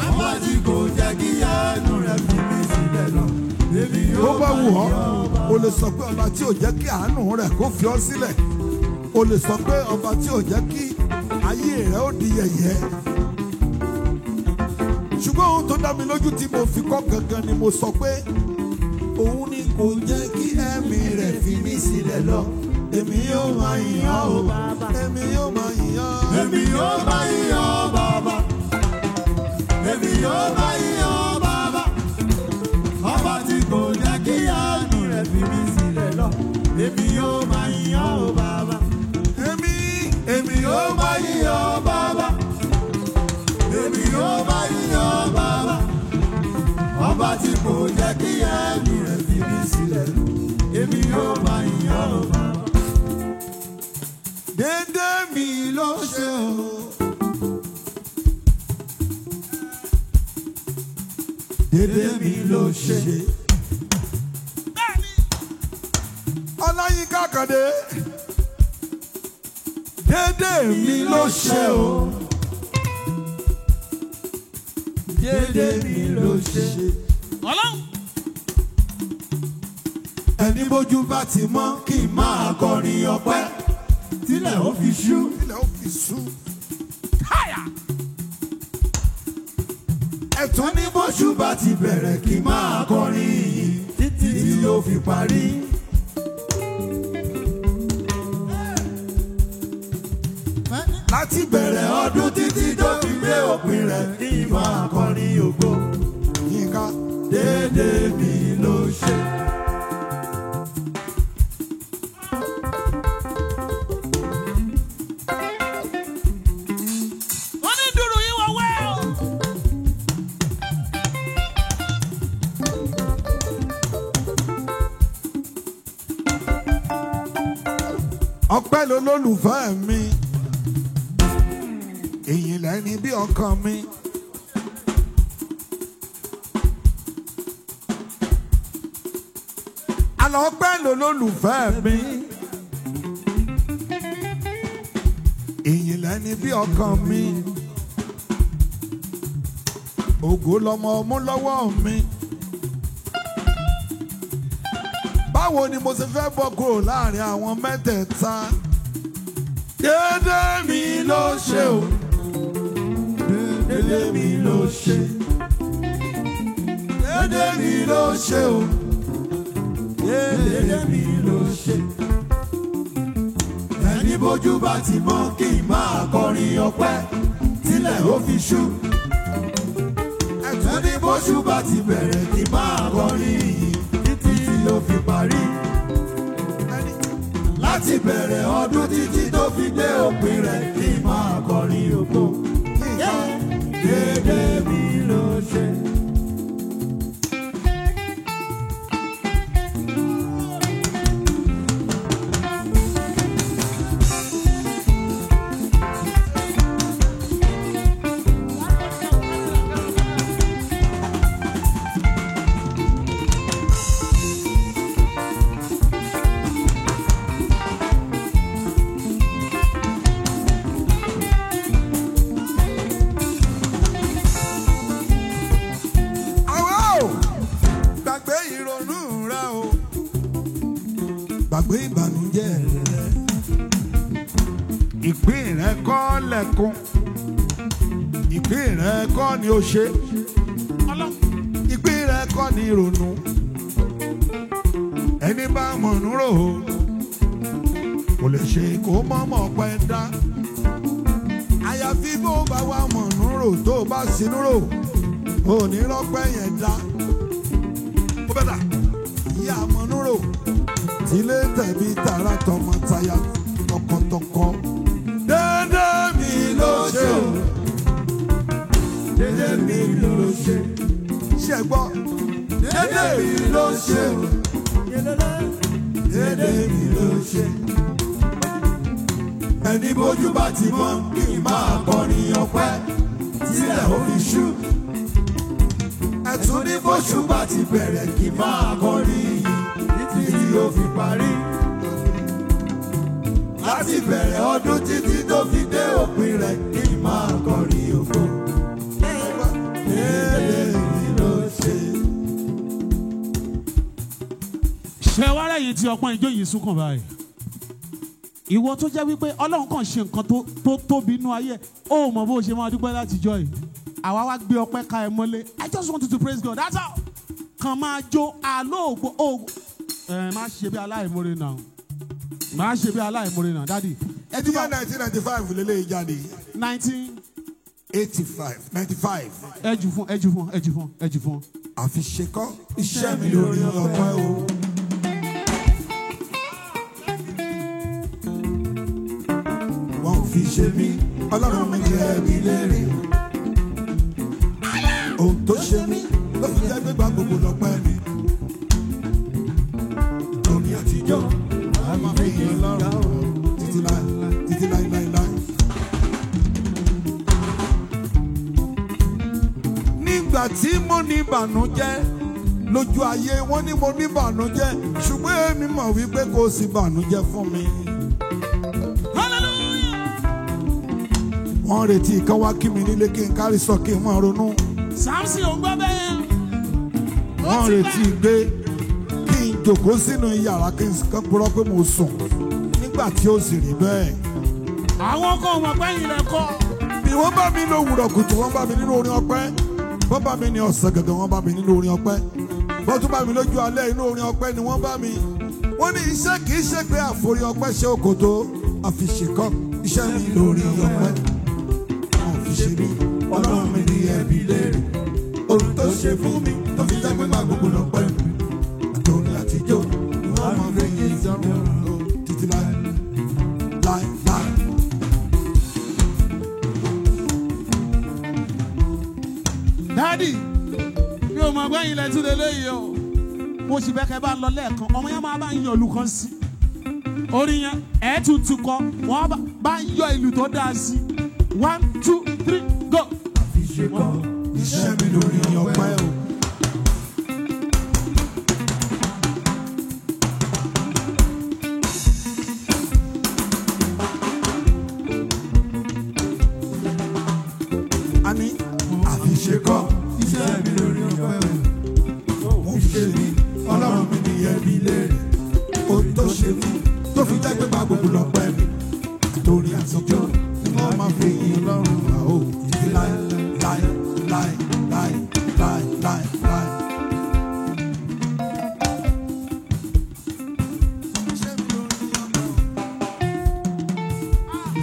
[SPEAKER 2] Ọba tí kò jẹ́ kí ẹ̀mí rẹ̀ fi mí sílẹ̀ lọ. Èmi yóò máa yìn ọ́ bàbá. O lè sọ pé ọba tí ò jẹ́ kí àánú rẹ̀ kó fi ọ́ sílẹ̀. O lè sọ pé ọba tí ò jẹ́ kí ayé rẹ̀ ó di yẹ̀yẹ́. Ṣùgbọ́n ohun tó dá mi lójú tí mo fi kọ́ gangan ni mo sọ pé òun ni kò jẹ́ kí ẹ̀mí rẹ̀ fi mí sílẹ̀ lọ. Èmi yóò máa yìn ọ́ o bàbá. Èmi yóò máa yìn ọ́. Èmi yóò máa yìn ọ́ bàbá. Èmi yóò máa yìn ọ́ bàbá. Ọba tí kò jẹ́ kí ẹ̀mí rẹ̀ fi mí sílẹ̀ lọ. Èmi yóò máa yìn ọ́ o bàbá. Èmi yóò máa yìn ọ́ bàbá. Èmi yóò máa yìn ọ́ bàbá. Ọba tí kò jẹ́ kí ẹ̀mí rẹ̀ fi mí sílẹ̀ lọ. Èmi yóò máa yìn ọ́ bàbá. Dédé mi ló ṣe o. Dédé mi ló ṣe. Ọláyínká Kàdé. Dédé mi ló ṣe o. Dédé mi ló ṣe. Ẹni bójú bá ti mọ́ kí n máa kọrin ọpẹ́. Tílẹ̀ ó fi ṣú. Tílẹ̀ ó fi ṣú. Káyà. Ẹ̀tún ní bójú bá ti bẹ̀rẹ̀ kí n máa kọrin yìí. Títí yóò fi parí. Láti bẹ̀rẹ̀ ọdún títí tó fi gbé òpin rẹ̀ kí n máa kọrin ògo. Yínká dédé mi ló ṣe.
[SPEAKER 1] Wọ́n ní dùrù yín wọ̀ wẹ́ o.
[SPEAKER 2] Ọpẹ́ lolólùfẹ́ mi. Èyí lẹ́ni bí ọkàn mi. Àlọ́ ọpẹ́ lolólùfẹ́ mi. Èyí lẹ́ni bí ọkàn mi. Ògo lọmọ mú lọ́wọ́ mi. Báwo ni mo ṣe fẹ́ bọ́ kúrò láàrin àwọn mẹ́tẹ̀ẹ̀ta? Dédé mi ló ṣe o. Dédé mi ló ṣe. Dédé mi ló ṣe o. Dédé mi ló ṣe. Ẹni bójú bá ti mọ́ kí n máa kọrin ọpẹ́. Tílẹ̀ ó fi ṣú. Ẹni bójú bá ti bẹ̀rẹ̀ kí n máa kọrin yìí. Títí yóò fi parí. Láti bẹ̀rẹ̀ ọdún títí tó fi dé òpin rẹ̀ kí n máa kọrin ògo. Dédé mi ló ṣe. gbàgbé ìbànújẹ́ rẹ̀. Ìpín rẹ̀ kọ́ lẹ́kún, ìpín rẹ̀ kọ́ ni ó ṣe, ìpín rẹ̀ kọ́ ni ìrònú. Ẹni bá mọ̀nú rò ó kò lè ṣe kó mọ́mọ́ pẹ́ dá. Àyàfi bó bá wà mọ̀nú rò tó bá sinú rò ò ní rọ́pẹ́ yẹn dá. Ó bẹ́tà ìyá mọ̀nú rò tílé tẹ̀bí tara tọmọtaya tọkọtọkọ. Dédé mi ló ṣe o, dédé mi ló ṣe. Ṣé gbọ́? Dédé mi ló ṣe o, dédé mi ló ṣe. Ẹni bójú bá ti mọ́ kí n máa kọrin ọpẹ́ tílẹ̀ ó fi ṣú. Ẹ̀tún ní bóṣù bá ti bẹ̀rẹ̀ kí n máa kọrin yìí títí ó fi parí. Láti bẹ̀rẹ̀ ọdún títí tó fi dé òpin rẹ̀ kí n máa kọrin ògo. Dédé mi ló ṣe.
[SPEAKER 1] Ṣé wá lẹ́yìn tí ọpọ́n ijó yìí sún kàn báyìí? Ìwọ tó jẹ́ wípé Ọlọ́run kàn ṣe nǹkan tó tóbi inú ayé, ó mọ̀ bó ṣe máa dúpẹ́ láti jọ yìí. Àwa wá gbé ọpẹ́ ká ẹ mọ́lé. I just wanted to praise God. That's all. Kàn máa jó àlóògbò òògùn. Má ṣe bí aláìmoore náà. Má ṣe bí aláìmoore náà, dádì.
[SPEAKER 2] Ẹ ti yá 1995 lélẹ́yìí jáde.
[SPEAKER 1] 1985.
[SPEAKER 2] 95.
[SPEAKER 1] Ẹ jù fún.
[SPEAKER 2] Àfiṣekọ́ iṣẹ́ mi lórí ọpẹ́ o. Wọ́n fi ṣe mí, Ọlọ́run mi jẹ́ mi lérè. Ohun tó ṣe mí ló fi jẹ́ gbégbá gbogbo lọ́pẹ́ mi. Omi àtijọ́ a máa fi yìn Ọlọ́run títí láíláíláí. Nígbà tí mo ní ìbànújẹ́ lójú ayé wọ́n ní mo ní ìbànújẹ́ ṣùgbọ́n èmi mọ̀ wípé kò sí ìbànújẹ́ fún mi. Wọ́n retí kan wá kí mi nílé kí n kárí sọ kí n máa ronú.
[SPEAKER 1] Samson ò ń gbọ́ bẹ́ẹ̀.
[SPEAKER 2] Wọ́n retí gbé kí n jòkó sínú yàrá kí n purọ́ pé mo sùn nígbà tí ó sì rí bẹ́ẹ̀.
[SPEAKER 1] Àwọn kan mọ̀ pé yìí lẹ kọ́.
[SPEAKER 2] Bí wọ́n bá mi ló wùrọ̀ kùtù wọ́n bá mi nínú orin ọpẹ́. Wọ́n bá mi ní ọ̀sán gangan wọ́n bá mi nínú orin ọpẹ́. Wọ́n tún bá mi lójú alẹ́ inú orin ọpẹ́ ni wọ́n bá mi. Wọ́n ní iṣẹ́ kìí ṣe pé àforí ọpẹ́ ṣe Òkòtó àfiṣekọ́ iṣẹ́ mi lórí ọpẹ́. Wọ́n fi ṣe mí Ọlọ́run mi ní ẹbí léèrè. Ohun tó ṣe fún mi tó fi jẹ́ pé máa gbogbo lọ́pẹ́ mi. Àtòrí àtijọ́ ni wọ́n máa fi yin ìjọba títí láì.
[SPEAKER 1] Dádì, mi ò mọ̀ pé yìí lẹ tún lé léyìí o. Mo sì bẹ́ẹ̀ kẹ́ bá ń lọ lẹ́ẹ̀kan, ọmọ yẹn máa bá ń yọ ìlú kan sí. Orin yẹn ẹ̀ tuntun kọ, wọ́n bá ń yọ ìlú tó dáa sí. 1, 2, 3, go.
[SPEAKER 2] Àfiṣekọ́ iṣẹ́ mi lórí ọpẹ́ o. A ní àfiṣekọ́ iṣẹ́ mi lórí ọpẹ́ o. Mo fi ṣe mí Ọlọ́run mi ní ẹbí léèrè. Ohun tó ṣe mí tó fi jẹ́ pé máa gbogbo lọ́pẹ́ mi. Àtòrí àtijọ́ ni wọ́n máa fi yin Ọlọ́run wá o. Títí láì.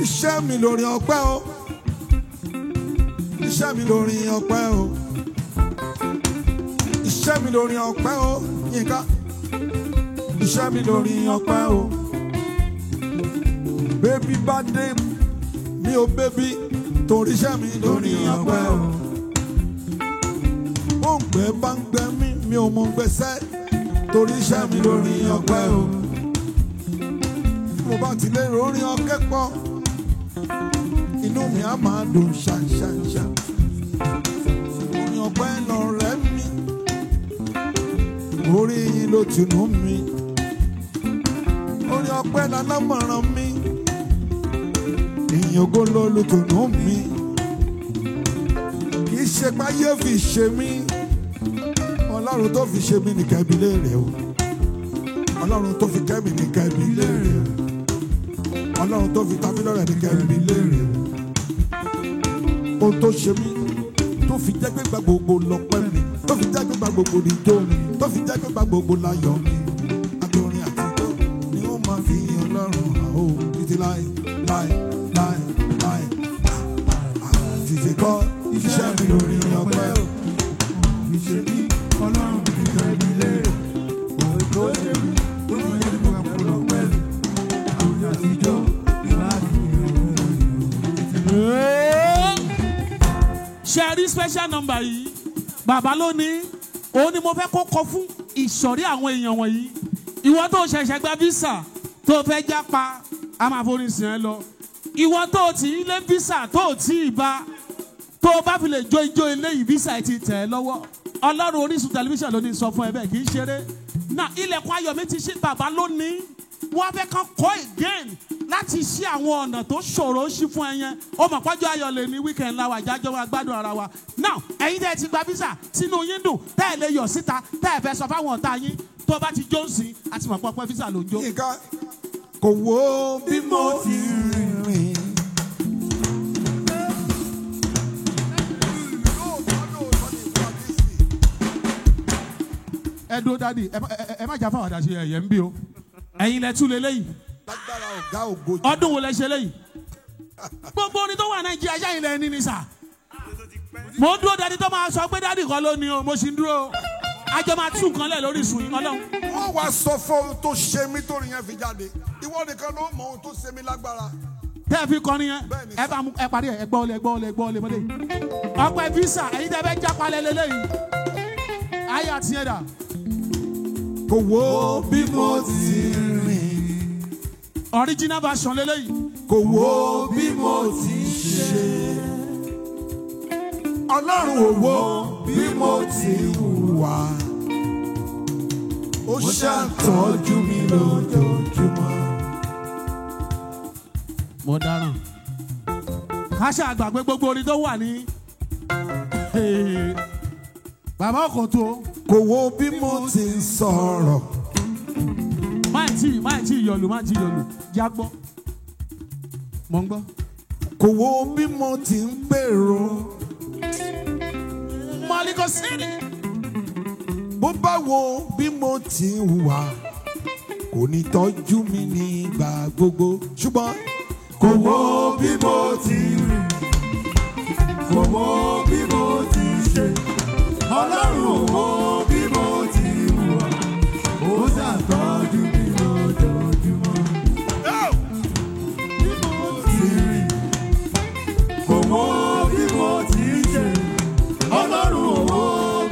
[SPEAKER 2] Iṣẹ́ mi lórí ọpẹ́ o. Iṣẹ́ mi lórí ọpẹ́ o. Iṣẹ́ mi lórí ọpẹ́ o. Yínká. Iṣẹ́ mi lórí ọpẹ́ o. Bébí bá dé mi ò bébí torí iṣẹ́ mi lórí ọpẹ́ o. Ó ń gbẹ bá ń gbẹ mi ò mọ̀ gbèsè torí iṣẹ́ mi lórí ọpẹ́ o. Mo bá ti lè rórí ọkẹ́ pọ̀ inú mi á máa dùn ṣàṣàṣà. Orin ọpẹ́ lọ̀rẹ́ mi, orí yín ló tùnú mi. Orin ọpẹ́ lálámọ̀ràn mi, ìyìn ògo ló lu tùnú mi. Kì í ṣe páyé fi ṣe mí, Ọlọ́run tó fi ṣe mí nìkan ibi léèrè o. Ọlọ́run tó fi kẹ́mi ní kẹ́mi léèrè. Ọlọ́run tó fi tàbí lọ́rẹ̀ ní kẹ́mi léèrè. Ohun tó ṣe mí tó fi jẹ́ pé gba gbogbo lọ́pẹ́ mi, tó fi jẹ́ pé gba gbogbo níjó mi, tó fi jẹ́ pé gba gbogbo láyọ̀ mi. Adorin àtijọ́ ni ó máa fi Ọlọ́run hàn ó títí láì láì láì láì. Àtìsí kọ́ iṣẹ́ mi lórí ọpẹ́ o. Ìṣe ní Ọlọ́run fi kẹ́mi léèrè. Òun tó ṣe mí tó fi jẹ́ pé gba gbogbo lọ́pẹ́ mi. Adorin àtijọ́ ni máa fi
[SPEAKER 1] Share special number yìí bàbá lónìí òun ni mo fẹ́ kó kọ fún ìsọ̀rí àwọn èèyàn wọ̀nyí. Ìwọ tó ṣẹ̀ṣẹ̀ gba visa tó fẹ́ jápa a máa forí sìn ẹ́ lọ. Ìwọ tó ti ilé visa tó ti ìbá tó bá fi lè jó ijó eléyìí visa ti tẹ̀ ẹ́ lọ́wọ́. Ọlọ́run Orísun tẹlifíṣàn ló ní sọ fún ẹ bẹ́ẹ̀ kì í ṣeré. Náà ilẹ̀kùn ayọ̀ mi ti ṣí bàbá lónìí wọ́n fẹ́ kàn kọ́ again láti ṣí àwọn ọ̀nà tó ṣòro ṣí fún ẹ yẹn. Ó mọ̀ pọ́jọ́ ayọ̀ lè ní weekend la wà jájọ́ wa gbádùn ara wa. Now ẹ̀yin tẹ́ ẹ ti gba visa sínú yín dùn tẹ́ ẹ lè yọ̀ síta tẹ́ ẹ fẹ́ sọ fáwọn ọ̀tá yín tó bá ti jó ń sìn àti mọ̀ pọ́pẹ́ visa ló ń jó.
[SPEAKER 2] Nǹkan kò wo bí mo ti rìn.
[SPEAKER 1] Ẹ dúró dádì ẹ má jà fáwọn àdàṣe ẹ̀yẹ ń bí o. Ẹ̀yin lẹ tú leléyìí.
[SPEAKER 2] Lágbára ọ̀gá ògo.
[SPEAKER 1] Ọdún wo lẹ ṣe léyìí? Gbogbo orin tó wà Nàìjíríà ṣáà ilẹ̀ ní ni sà. Mo ń dúró dádì tó máa sọ pé dádì kan ló ní o, mo sì ń dúró. Àjọ máa tún nǹkan lẹ̀ lórí ìsùn yìí Ọlọ́run.
[SPEAKER 2] Wọ́n wá sọ fún ohun tó ṣe mí torí yẹn fi jáde. Ìwọ nìkan ló mọ ohun tó ṣe mí lágbára.
[SPEAKER 1] Tẹ́ ẹ fi kọrin yẹn, ẹ bá ẹ parí ẹ gbọ́ ọlẹ̀ mọ́lẹ̀. Ọpẹ́ visa ẹ̀yin tẹ́ fẹ́ jápa lẹ́lẹ́lẹ́yìn. Ayé àti ẹ̀dà.
[SPEAKER 2] Kò wo bí mo ti rìn.
[SPEAKER 1] Original version lẹ́lẹ́yìn.
[SPEAKER 2] Kò wo bí mo ti ṣe. Ọlọ́run ò wo bí mo ti hùwà. Ó ṣàtọ́jú mi lójoojúmọ́.
[SPEAKER 1] Mo dáràn. Ká ṣàgbàgbé gbogbo orin tó wà ní. Bàbá Okoto.
[SPEAKER 2] Kò wo bí mo ti ń sọ̀rọ̀.
[SPEAKER 1] Máa tí yọlù. Jágbọ́. Mo ń gbọ́.
[SPEAKER 2] Kò wo bí mo ti ń gbèrò.
[SPEAKER 1] Mọ́líkọ́ sírì.
[SPEAKER 2] Bó bá wo bí mo ti ń hùwà, kò ní tọ́jú mi nígbà gbogbo. Ṣùgbọ́n kò wo bí mo ti rìn. Kò wo bí mo ti ṣe. Ọlọ́run ò wo bí mo ti hùwà. Ó ṣàtọ́jú mi lójoojúmọ́. Bí mo ti rìn. Kò wo bí mo ti ṣe. Ọlọ́run ò wo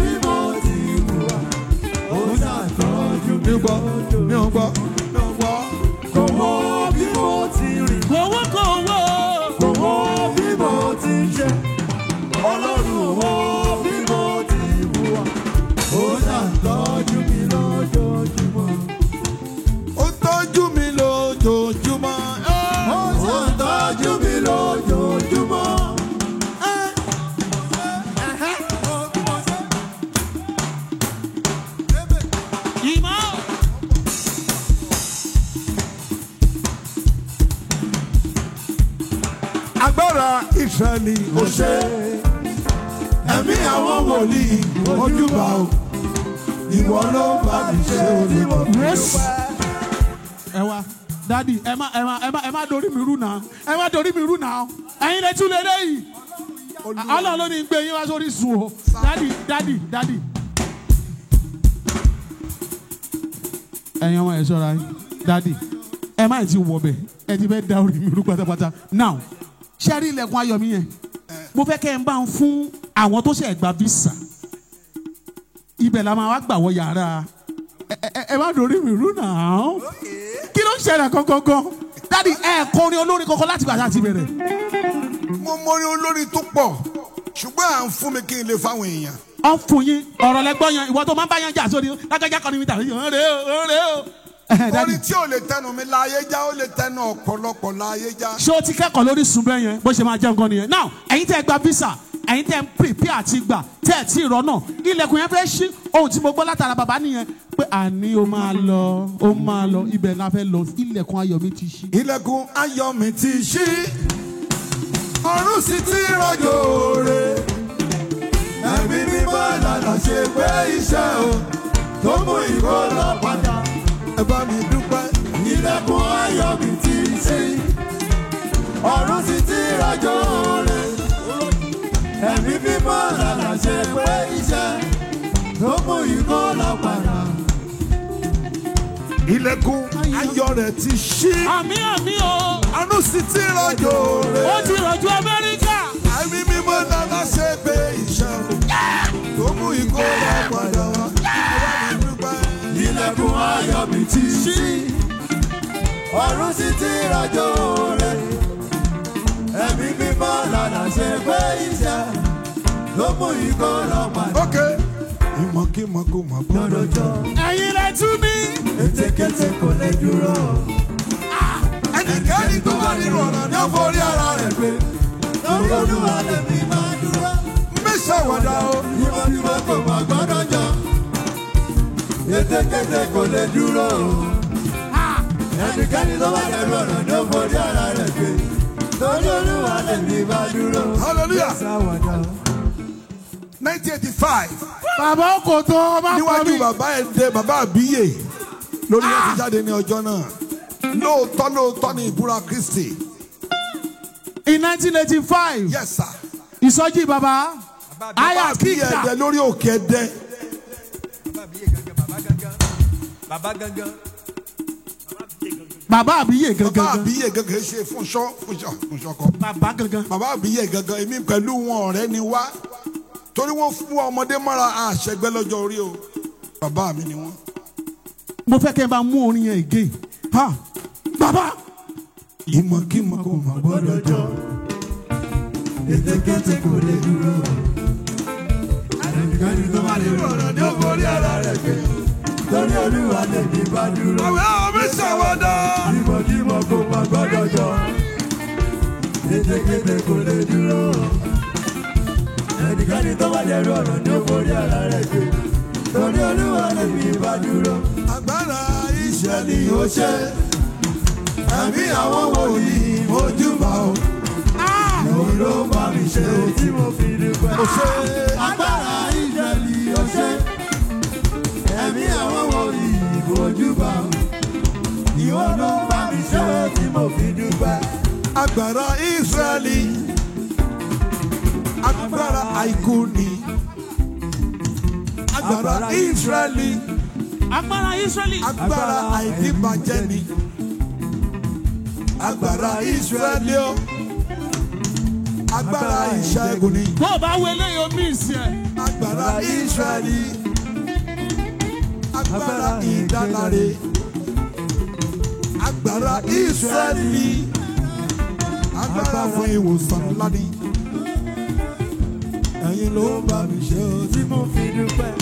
[SPEAKER 2] bí mo ti hùwà. Ó ṣàtọ́jú mi lójoojúmọ́. Mi ò gbọ́. Kò wo bí mo ti rìn.
[SPEAKER 1] Kò wo.
[SPEAKER 2] Kò wo bí mo ti ṣe. Ọlọ́run ò wo bí mo ti hùwà. Ó ṣàtọ́jú mi lójoojúmọ́. Ó tọ́jú mi lójoojúmọ́. Ó ṣàtọ́jú mi lójoojúmọ́.
[SPEAKER 1] Ìmọ̀.
[SPEAKER 2] Agbára Ísírẹ́lì ó ṣe. Ẹ̀mí àwọn wòlíì ojúbà o. Ìwọ ló bá mi ṣe olùkọ́.
[SPEAKER 1] Ẹ wá dádì ẹ má dorí mi rú náà. Ẹ má dorí mi rú náà. Ẹ̀yin lè tún leléyìí. Ọlọ́run ló ní gbé yín wá sórí sùn o. Dádì. Ẹ̀yin ọmọ ẹ̀ ṣọ́ra yín. Dádì ẹ má ti wọ̀ bẹ̀. Ẹ ti fẹ́ da orí mi rú pátápátá. Now ṣé rí ilẹ̀kùn ayọ̀ mi yẹn? Mo fẹ́ kẹ́ ẹ bá ń fún àwọn tó ṣe gba visa. Ibẹ̀ la máa wá gbà wọ yàrá. Ẹ má dorí mi rú náà. Kí ló ń ṣẹlẹ̀ gangan? Dádì ẹ kọrin olórin kankan láti gbà láti bẹ̀rẹ̀.
[SPEAKER 2] Mo mọrin olórin tó pọ̀ ṣùgbọ́n à ń fún mi kí n lè fáwọn èèyàn.
[SPEAKER 1] Ọ fún yín ọ̀rọ̀ lẹ́gbọ́n yẹn ìwọ tó máa ń bá yẹn jà sórí lágbájá kan ní mi tàbí ọ̀rẹ́ o.
[SPEAKER 2] Orin tí ò lè tẹnu mi láyé já ó lè tẹnu ọ̀pọ̀lọpọ̀ láyé já.
[SPEAKER 1] Ṣé o ti kẹ́kọ̀ọ́ lórí sùn bẹ́ẹ̀ yẹn bó ṣe máa jẹ́ nǹkan nìyẹn? Now ẹ̀yin tẹ́ gba visa ẹ̀yin tẹ́ ń prepare àti gbà tẹ́ ẹ̀ tí ì rọ́nà ilẹ̀kùn yẹn fẹ́ ṣí ohun tí mo gbọ́ látara bàbá nìyẹn pé àní ó máa lọ ibẹ̀ la fẹ́ lọ ilẹ̀kùn ayọ̀ mi ti ṣí.
[SPEAKER 2] Ilẹ̀kùn ayọ̀ mi ti ṣí ọ̀run sì ti rọ̀jò rẹ̀ ẹ̀mí mímọ́ lànà ṣe pé iṣẹ́ o tó mú ìkó lọ padà ẹ bá mi dúpẹ́. Ilẹ̀kùn ayọ̀ mi ti ṣí ọ̀run sì ti rọ̀jò rẹ̀ ẹ̀mí mímọ́ lànà ṣe pé iṣẹ́ tó mú ìkó lọ padà. Ilẹ̀kùn ayọ̀ rẹ̀ ti ṣí.
[SPEAKER 1] Àmín o.
[SPEAKER 2] Ọ̀run sì ti rọ̀jò rẹ̀.
[SPEAKER 1] Ó ti rọ̀jò Amẹ́ríkà.
[SPEAKER 2] Ẹ̀mí mímọ́ lànà ṣe pé iṣẹ́ tó mú ìkó lọ padà. Ilẹ̀kùn ayọ̀ mi ti ṣí. Ọ̀run sì ti rọ̀jò rẹ̀. Ẹ̀mí mímọ́ lànà ṣe pé iṣẹ́ tó mú ìkó lọ padà. Okay. Ìmọ̀kímọ̀ kò mọ̀ gbọ́dọ̀ jọ.
[SPEAKER 1] Ẹ̀yin lẹ tún ní.
[SPEAKER 2] Ètekéte kò lè dúró. Ẹnikẹ́ni tó bá nínú ọ̀nà ni ó forí ara rẹ̀ gbé. Lórí Olúwa lèmi máa dúró. Mẹ́sàn wàdà o. Ìmọ̀kímọ̀ kò mọ̀ gbọ́dọ̀ jọ. Ètekéte kò lè dúró. Ẹnikẹ́ni tó bá nínú ọ̀nà ni ó forí ara rẹ̀ gbé. Lórí Olúwa lèmi máa dúró. Hallelujah. 1985.
[SPEAKER 1] Bàbá Okoto ọba kọ mi.
[SPEAKER 2] Níwájú bàbá ẹ̀dẹ́ bàbá àbíyè lórí ẹ̀ ti jáde ní ọjọ́ náà. Lóòótọ́ ní ìbúra Kristi.
[SPEAKER 1] In 1985.
[SPEAKER 2] Yes sir.
[SPEAKER 1] Ìsọjí bàbá.
[SPEAKER 2] Bàbá àbíyè ẹ̀dẹ́ lórí òkè ẹ̀dẹ́.
[SPEAKER 3] Bàbá gangan.
[SPEAKER 1] Bàbá àbíyè gangan.
[SPEAKER 2] Bàbá àbíyè gangan ṣe fúnṣọ́ kọ.
[SPEAKER 1] Bàbá gangan.
[SPEAKER 2] Bàbá àbíyè gangan èmi pẹ̀lú wọn ọ̀rẹ́ ni wá. Torí wọ́n fún ọmọdé mọ́ra àṣẹgbẹ́ lọ́jọ́ orí o. Bàbá mi ni wọ́n.
[SPEAKER 1] Mo fẹ́ kẹ́ ẹ bá mú orin yẹn again. Ha! Bàbá.
[SPEAKER 2] Ìmọ̀kímọ̀ kò mọ̀ gbọ́dọ̀ jọ. Ètekéte kò lè dúró. Ẹnikẹ́ni tó bá lè rọ̀rọ̀ ni ó borí ara rẹ̀ gbé. Torí Olúwa lèmi bá dúró. Àwọn mi ṣàwọ́dà. Ìmọ̀kímọ̀ kò mọ̀ gbọ́dọ̀ jọ. Ètekéte kò lè dúró. Ẹnikẹ́ni tó bá lè rọ̀rọ̀ ni ó borí ara rẹ̀ gbé. Torí Olúwa lèmi bá dúró. Agbára iṣẹ́ ni ó ṣe. Ẹ̀mí àwọn wòlíì mojúbà o. Ìwọ ló bá mi ṣe tí mo fi dúpẹ́. Agbára iṣẹ́ ni ó ṣe. Ẹ̀mí àwọn wòlíì mojúbà o. Ìwọ ló bá mi ṣe tí mo fi dúpẹ́. Agbára Ísírẹ́lì. Agbára àìkú ni. Agbára Ísírẹ́lì.
[SPEAKER 1] Agbára Ísírẹ́lì.
[SPEAKER 2] Agbára àìdíbàjẹ́ ni. Agbára Ísírẹ́lì o. Agbára ìṣẹ́gun ni.
[SPEAKER 1] Bó o bá wọlé yóò mí ìsìn ẹ̀.
[SPEAKER 2] Agbára Ísírẹ́lì. Agbára ìdáláre. Agbára Ísírẹ́lì. Agbára fún ìwòsàn ńlá ni. Ẹ̀yin ló bá mi ṣe o tí mo fi dúpẹ́.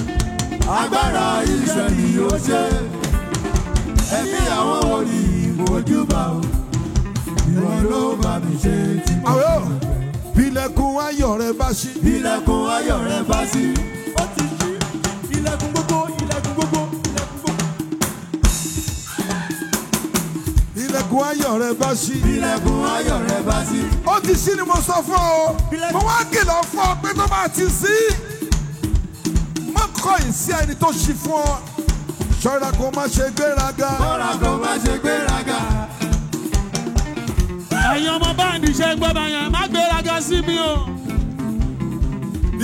[SPEAKER 2] Agbára Ísírẹ́lì ó ṣe. Ẹ̀mí àwọn wòlíì mojúbà o. Ìwọ ló bá mi ṣe tí mo fi dúpẹ́. Ilẹ̀kùn ayọ̀ rẹ bá ṣí. Ilẹ̀kùn ayọ̀ rẹ bá ṣí. Ó ti ṣí. Ilẹ̀kùn gbogbo, ilẹ̀kùn gbogbo, ilẹ̀kùn gbogbo. Ilẹ̀kùn ayọ̀ rẹ bá ṣí. Ilẹ̀kùn ayọ̀ rẹ bá ṣí. Ó ti ṣí ni mo sọ fún ọ. Mo wá kìlọ̀ fún ọ pé tó bá ti ṣí. Má kọ̀yìn sí ẹni tó ṣí fún ọ. Ṣọ́ra kó má ṣe gbéraga. Ṣọ́ra kó má ṣe gbéraga.
[SPEAKER 1] Ẹ̀yin ọmọ báńdì ṣe gbọ́ bá yẹn, má gbéraga sí mi o.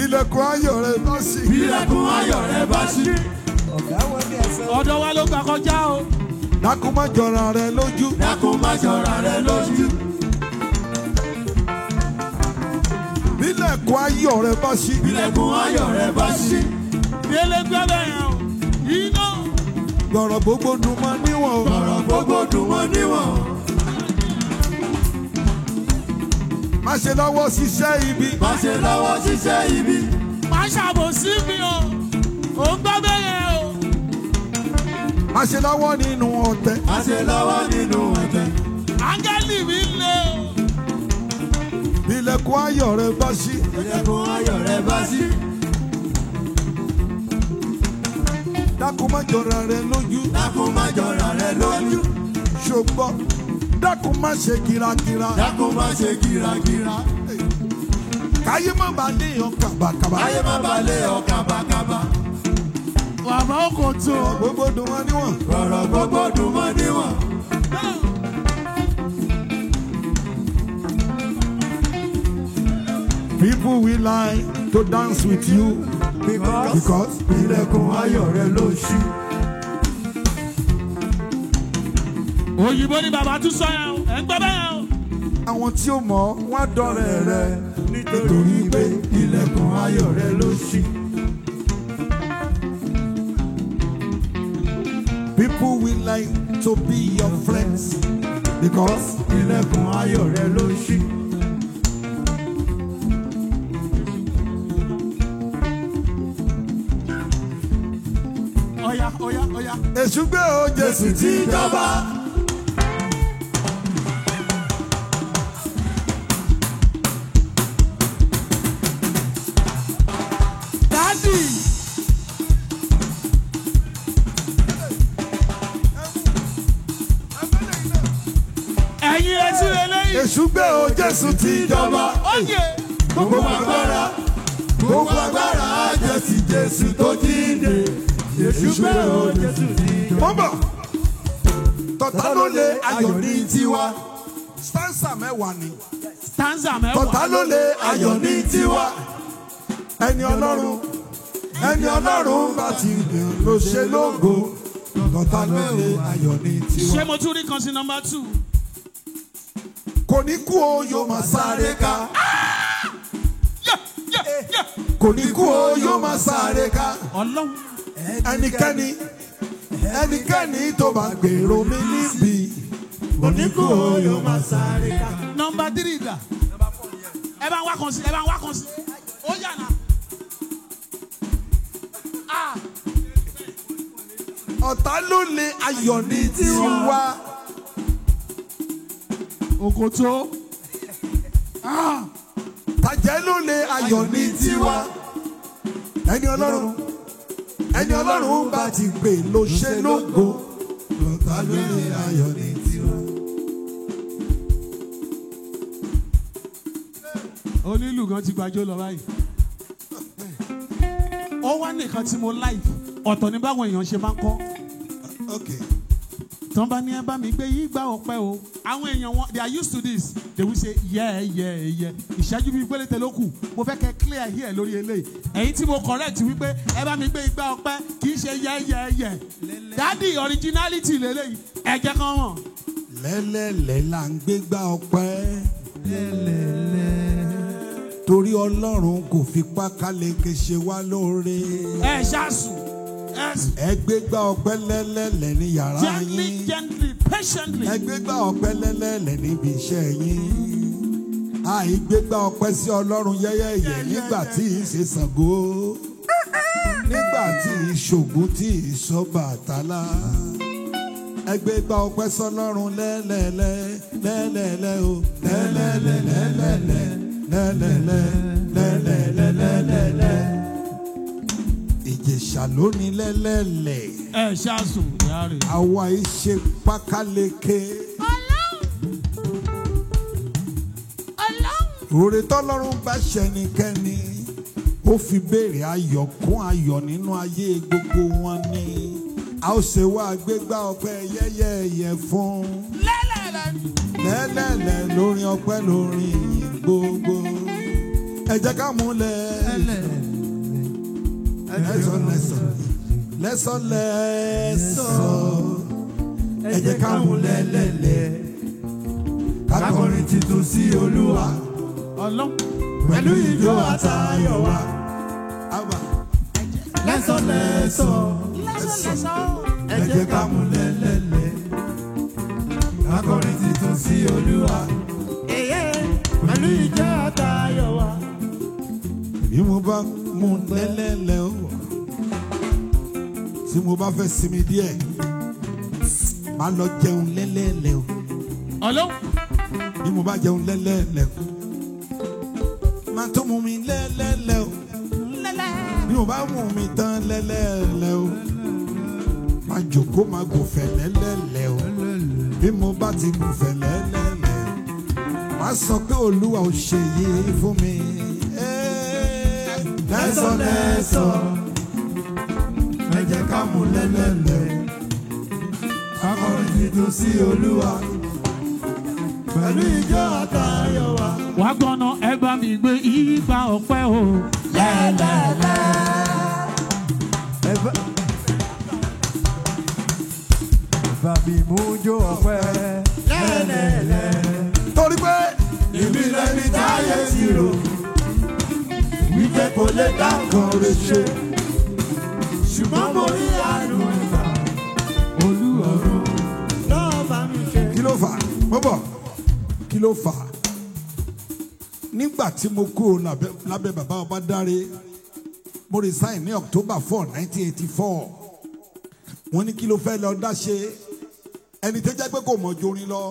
[SPEAKER 2] Ilẹ̀kùn ayọ̀ rẹ bá ṣí. Ilẹ̀kùn ayọ̀ rẹ bá ṣí.
[SPEAKER 1] Ọ̀dọ̀ wa ló gbà kọjá o.
[SPEAKER 2] Dákun má jọra rẹ lójú. Dákun má jọra rẹ lójú. Ilẹ̀kùn ayọ̀ rẹ bá ṣí. Ilẹ̀kùn ayọ̀ rẹ bá ṣí.
[SPEAKER 1] Délé gbọ́ bẹ́ẹ̀ yẹn o. Iná.
[SPEAKER 2] Gbọ̀rọ̀ gbogbo dùn mọ́ níwọ̀n. Gbọ̀rọ̀ gbogbo dùn mọ́ níwọ̀n. Má ṣe lọ́wọ́ ṣiṣẹ́ ibi. Má ṣe lọ́wọ́ ṣiṣẹ́ ibi.
[SPEAKER 1] Má ṣàbòsí mi o. Ò ń gbọ́ bẹ́ẹ̀ yẹn o.
[SPEAKER 2] Má ṣe lọ́wọ́ nínú ọ̀tẹ̀. Má ṣe lọ́wọ́ nínú ọ̀tẹ̀.
[SPEAKER 1] Áńgẹ́lì mi lé o.
[SPEAKER 2] Ilẹ̀kùn ayọ̀ rẹ bá ṣí.
[SPEAKER 3] Ilẹ̀kùn ayọ̀ rẹ bá ṣí.
[SPEAKER 2] Dákun má jọra rẹ lójú.
[SPEAKER 3] Dákun má jọra rẹ lójú.
[SPEAKER 2] Ṣùgbọ́n dákun má ṣe gírágírá.
[SPEAKER 3] Dákun má ṣe gírágírá.
[SPEAKER 2] Káyé má bà lé ọ kàbàkàbà.
[SPEAKER 3] Káyé má bà lé ọ kàbàkàbà.
[SPEAKER 1] Bàbá Okoto.
[SPEAKER 2] Gbogbo dùn wọ́n níwọ̀n.
[SPEAKER 3] Rọ̀rọ̀ gbogbo dùn wọ́n níwọ̀n.
[SPEAKER 2] People will like to dance with you. Because
[SPEAKER 3] Ilẹ̀kùn ayọ̀ rẹ ló ṣí.
[SPEAKER 1] Òyìnbó ni bàbá tún sọ yẹn o. Ẹ ń gbọ́ bẹ́ẹ̀ o.
[SPEAKER 2] àwọn tí ó mọ̀ wọ́n á dọ̀rẹ́ rẹ
[SPEAKER 3] Nítorí pé ilẹ̀kùn ayọ̀ rẹ ló ṣí.
[SPEAKER 2] People will like to be your friends because
[SPEAKER 3] Ilẹ̀kùn ayọ̀ rẹ ló ṣí.
[SPEAKER 1] Ọ̀yá ọ̀yá ọ̀yá.
[SPEAKER 2] èṣù gbé o Jésù
[SPEAKER 3] Ti jọba.
[SPEAKER 1] Dádì. Ẹ̀yin etí eléyìí.
[SPEAKER 2] èṣù gbé o Jésù ti jọba.
[SPEAKER 1] Oye.
[SPEAKER 3] Gbogbo agbára jẹ́ ti Jésù tó jíǹde. Èṣù gbé o Jésù ti jọba.
[SPEAKER 2] Bọ́bọ̀ tọ̀tà ló lé ayọ̀ ní
[SPEAKER 3] tiwa.
[SPEAKER 2] stanza mẹ́wàá ni
[SPEAKER 1] Stanza mẹ́wàá.
[SPEAKER 2] tọ̀tà ló lé ayọ̀ ní tiwa. ẹni ọlọ́run bá ti yàn ló ṣe lógo. tọ̀tà ló lé ayọ̀ ní tiwa.
[SPEAKER 1] Ṣé mo tún rí kan sí number 2?
[SPEAKER 2] kò ní kú o yóò máa sáré ká. kò ní kú o yóò máa sáré ká.
[SPEAKER 1] Ọlọ́run.
[SPEAKER 2] ẹnikẹ́ni tó bá gbèrò mi níbi. kò ní kú o yóò máa sáré ká.
[SPEAKER 1] Number 3 dà. Ẹ bá ń wá kan sí. Ó yànnà.
[SPEAKER 2] ọ̀tá ló lé ayọ̀ ní tiwa.
[SPEAKER 1] Okoto.
[SPEAKER 2] tàjẹ́ ló lé ayọ̀ ní tiwa. ẹni ọlọ́run bá ti gbé ló ṣe lógo. ọ̀tá ló lé ayọ̀ ní tiwa.
[SPEAKER 1] Onílù kan ti gbàjọ lọ báyìí. Ó wá nìkan tí mo like. Ọ̀tọ̀ ní báwọn èèyàn ṣe máa ń kọ́.
[SPEAKER 2] Okay.
[SPEAKER 1] Tán bá ní ẹ bá mi gbé yí gbá ọpẹ́ o. Àwọn èèyàn wọn they are used to this. They will say yeah. Ìṣẹ́jú bíi pélété ló kù. Mo fẹ́ kẹ́ clear here lórí eléyìí. Ẹ̀yin tí mo correct wípé ẹ bá mi gbé igbá ọpẹ́ kì í ṣe yeah. Daddy originality lélẹ́yìí. Ẹ jẹ́ kán mọ̀.
[SPEAKER 2] lẹ́lẹ́lẹ́ là ń gbégbá ọpẹ́. torí ọlọ́run kò fipá káleke ṣe wá lóore.
[SPEAKER 1] Ẹ ṣáàsùn.
[SPEAKER 2] ẹ gbégbá ọpẹ́ lẹ́lẹ́lẹ́ ní yàrá yín.
[SPEAKER 1] Gently, patiently.
[SPEAKER 2] ẹ gbégbá ọpẹ́ lẹ́lẹ́lẹ́ níbi iṣẹ́ yín. àìgbégbá ọpẹ́ sí ọlọ́run yẹ́yẹ́yẹ́ nígbà tí ì ṣe Ṣàngó. nígbà tí ì ṣògùn tí ì sọ Bàtálá. ẹ gbégbá ọpẹ́ sọ́lọ́run lẹ́lẹ́lẹ́ o lẹ́lẹ́lẹ́. Ìjẹ̀ṣà lónìí lẹ́lẹ́lẹ̀.
[SPEAKER 1] Ẹ ṣáàsùn yàrá.
[SPEAKER 2] àwa ìṣe pákáleke. Oore tọ́lọ́run bá ṣẹnikẹ́ni ó fi béèrè ayọ̀ kún ayọ̀ nínú ayé gbogbo wọn ni. a ó ṣe wá gbégbá ọpẹ́ yẹ́yẹ́yẹ́ fún. lẹ́lẹ́lẹ̀ lórí ọpẹ́ lórí ìyìn gbogbo. ẹ jẹ́ ká mú lẹ́sọ̀. ẹ jẹ́ ká mú lẹ́lẹ́lẹ̀. ká kọrin titun sí Olúwa.
[SPEAKER 1] Ọlọ́run.
[SPEAKER 3] Pẹ̀lú ìjó àtayọ̀ wa. Lẹ́sọ̀. Ẹ jẹ́ ká mú lẹ́lẹ́lẹ̀. Ká kọrin titun sí Olúwa. Pẹ̀lú ìjó àtayọ̀ wa.
[SPEAKER 2] bí mo bá mú lẹ́lẹ́lẹ̀ o tí mo bá fẹ́ sinmi díẹ̀ máa lọ jẹun lẹ́lẹ́lẹ̀ o
[SPEAKER 1] Ọlọ́run.
[SPEAKER 2] bí mo bá jẹun lẹ́lẹ́lẹ̀ máa tó mú mi lẹ́lẹ́lẹ́ o. Bí mo bá mú mi tán lẹ́lẹ́lẹ́ o. Máa jòkó máa gòfẹ̀ lẹ́lẹ́lẹ́ o. Bí mo bá ti gòfẹ̀ lẹ́lẹ́lẹ́, máa sọ pé Olúwa ò ṣe yìí fún mi. Lẹ́sọ̀ lẹ́sọ̀, ẹ jẹ́ ká mú lẹ́lẹ́lẹ́. Akọrin tuntun sí Olúwa. Pẹ̀lú ìjọ àtayọ̀ wa.
[SPEAKER 1] Wá gbọ́nà ẹ bá mi gbé ìgbà ọpẹ́ o.
[SPEAKER 3] Lẹ́lẹ́lẹ́. Ẹ bá mi mú jó ọpẹ́. Lẹ́lẹ́lẹ́.
[SPEAKER 2] Torí pé
[SPEAKER 3] èmi lẹ́ni táyé ti rò. Wípé kò lè dá nǹkan rẹ̀ ṣe. Ṣùgbọ́n mo rí àánú ìgbà. Olúọ̀run lọ́ọ́ bá mi ṣe.
[SPEAKER 2] kí ló fà á? Mo bọ̀. Kí ló fà á? Nígbà tí mo kúrò lábẹ́ bàbá Ọbádáre, mo resign ní October 4, 1984. Wọ́n ní kí ló fẹ́ lọ dá ṣe? Ẹni tó jẹ́ pé kò mọ̀ jorin lọ,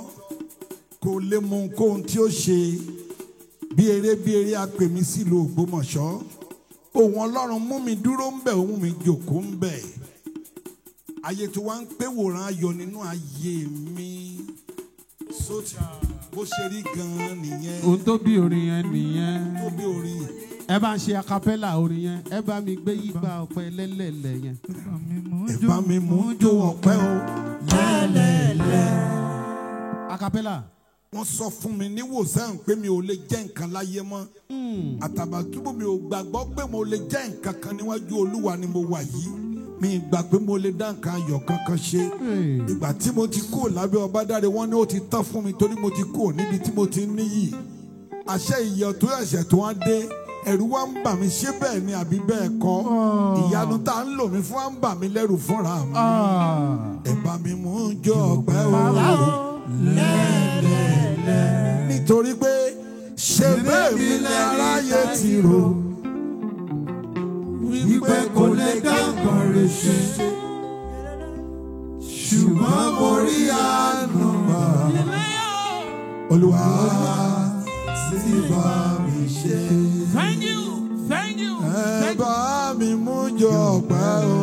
[SPEAKER 2] kò lè mọ ohunkóhun tí ó ṣe. Bí eré apè mí sílùú Ògbómọ̀ṣọ́. Ohùn Ọlọ́run mú mi dúró ń bẹ̀, ó mú mi jókòó ń bẹ̀. Ayé tó wá ń pé wòran ayọ̀ nínú ayé mi. Sóòtì bó ṣe rí gan-an nìyẹn.
[SPEAKER 1] Ohun tó bí orin yẹn nìyẹn.
[SPEAKER 2] Tó bí orin.
[SPEAKER 1] Ẹ bá ń ṣe acapella orin yẹn. Ẹ bá mi gbé yígbà ọpẹ́ lẹ́lẹ́lẹ́ yẹn.
[SPEAKER 2] Ẹ bá mi mú jó ọpẹ́ o.
[SPEAKER 3] Lẹ́lẹ́lẹ́.
[SPEAKER 1] Acapella.
[SPEAKER 2] Wọ́n sọ fún mi níwòsàn pé mi ò lè jẹ́ nǹkan láyé mọ́. Àtàbàtúbú mi ò gbàgbọ́ pé mo lè jẹ́ nǹkan kan níwájú Olúwa ni mo wà yìí. Mi gbà pé mo lè dá nǹkan ayọ̀ kankan ṣe. Ìgbà tí mo ti kúrò lábẹ́ Ọbádáre, wọ́n ní ó ti tán fún mi torí mo ti kúrò níbi tí mo ti níyì. Àṣẹ ìyẹ̀ tó ẹ̀ṣẹ̀ tó wá dé, ẹ̀rù wa ń bà mí, ṣé bẹ́ẹ̀ ni àbí bẹ́ẹ̀ kọ́? Ìyanu tá ń lò mí fún wa ń bà mí lẹ́rù fúnra mi. Ẹ bá mi mú jó ọpẹ́ o. Lẹ́lẹ́lẹ́. Nítorí pé ṣe bẹ́ẹ̀ mi ní aráyé ti rò. Wípé kò lè dá nǹkan rẹ̀ ṣe. Ṣùgbọ́n mo rí àánú gbà. Olúwa ti bá mi ṣe.
[SPEAKER 1] Thank you.
[SPEAKER 2] Ẹ bá mi mú jó ọpẹ́ o.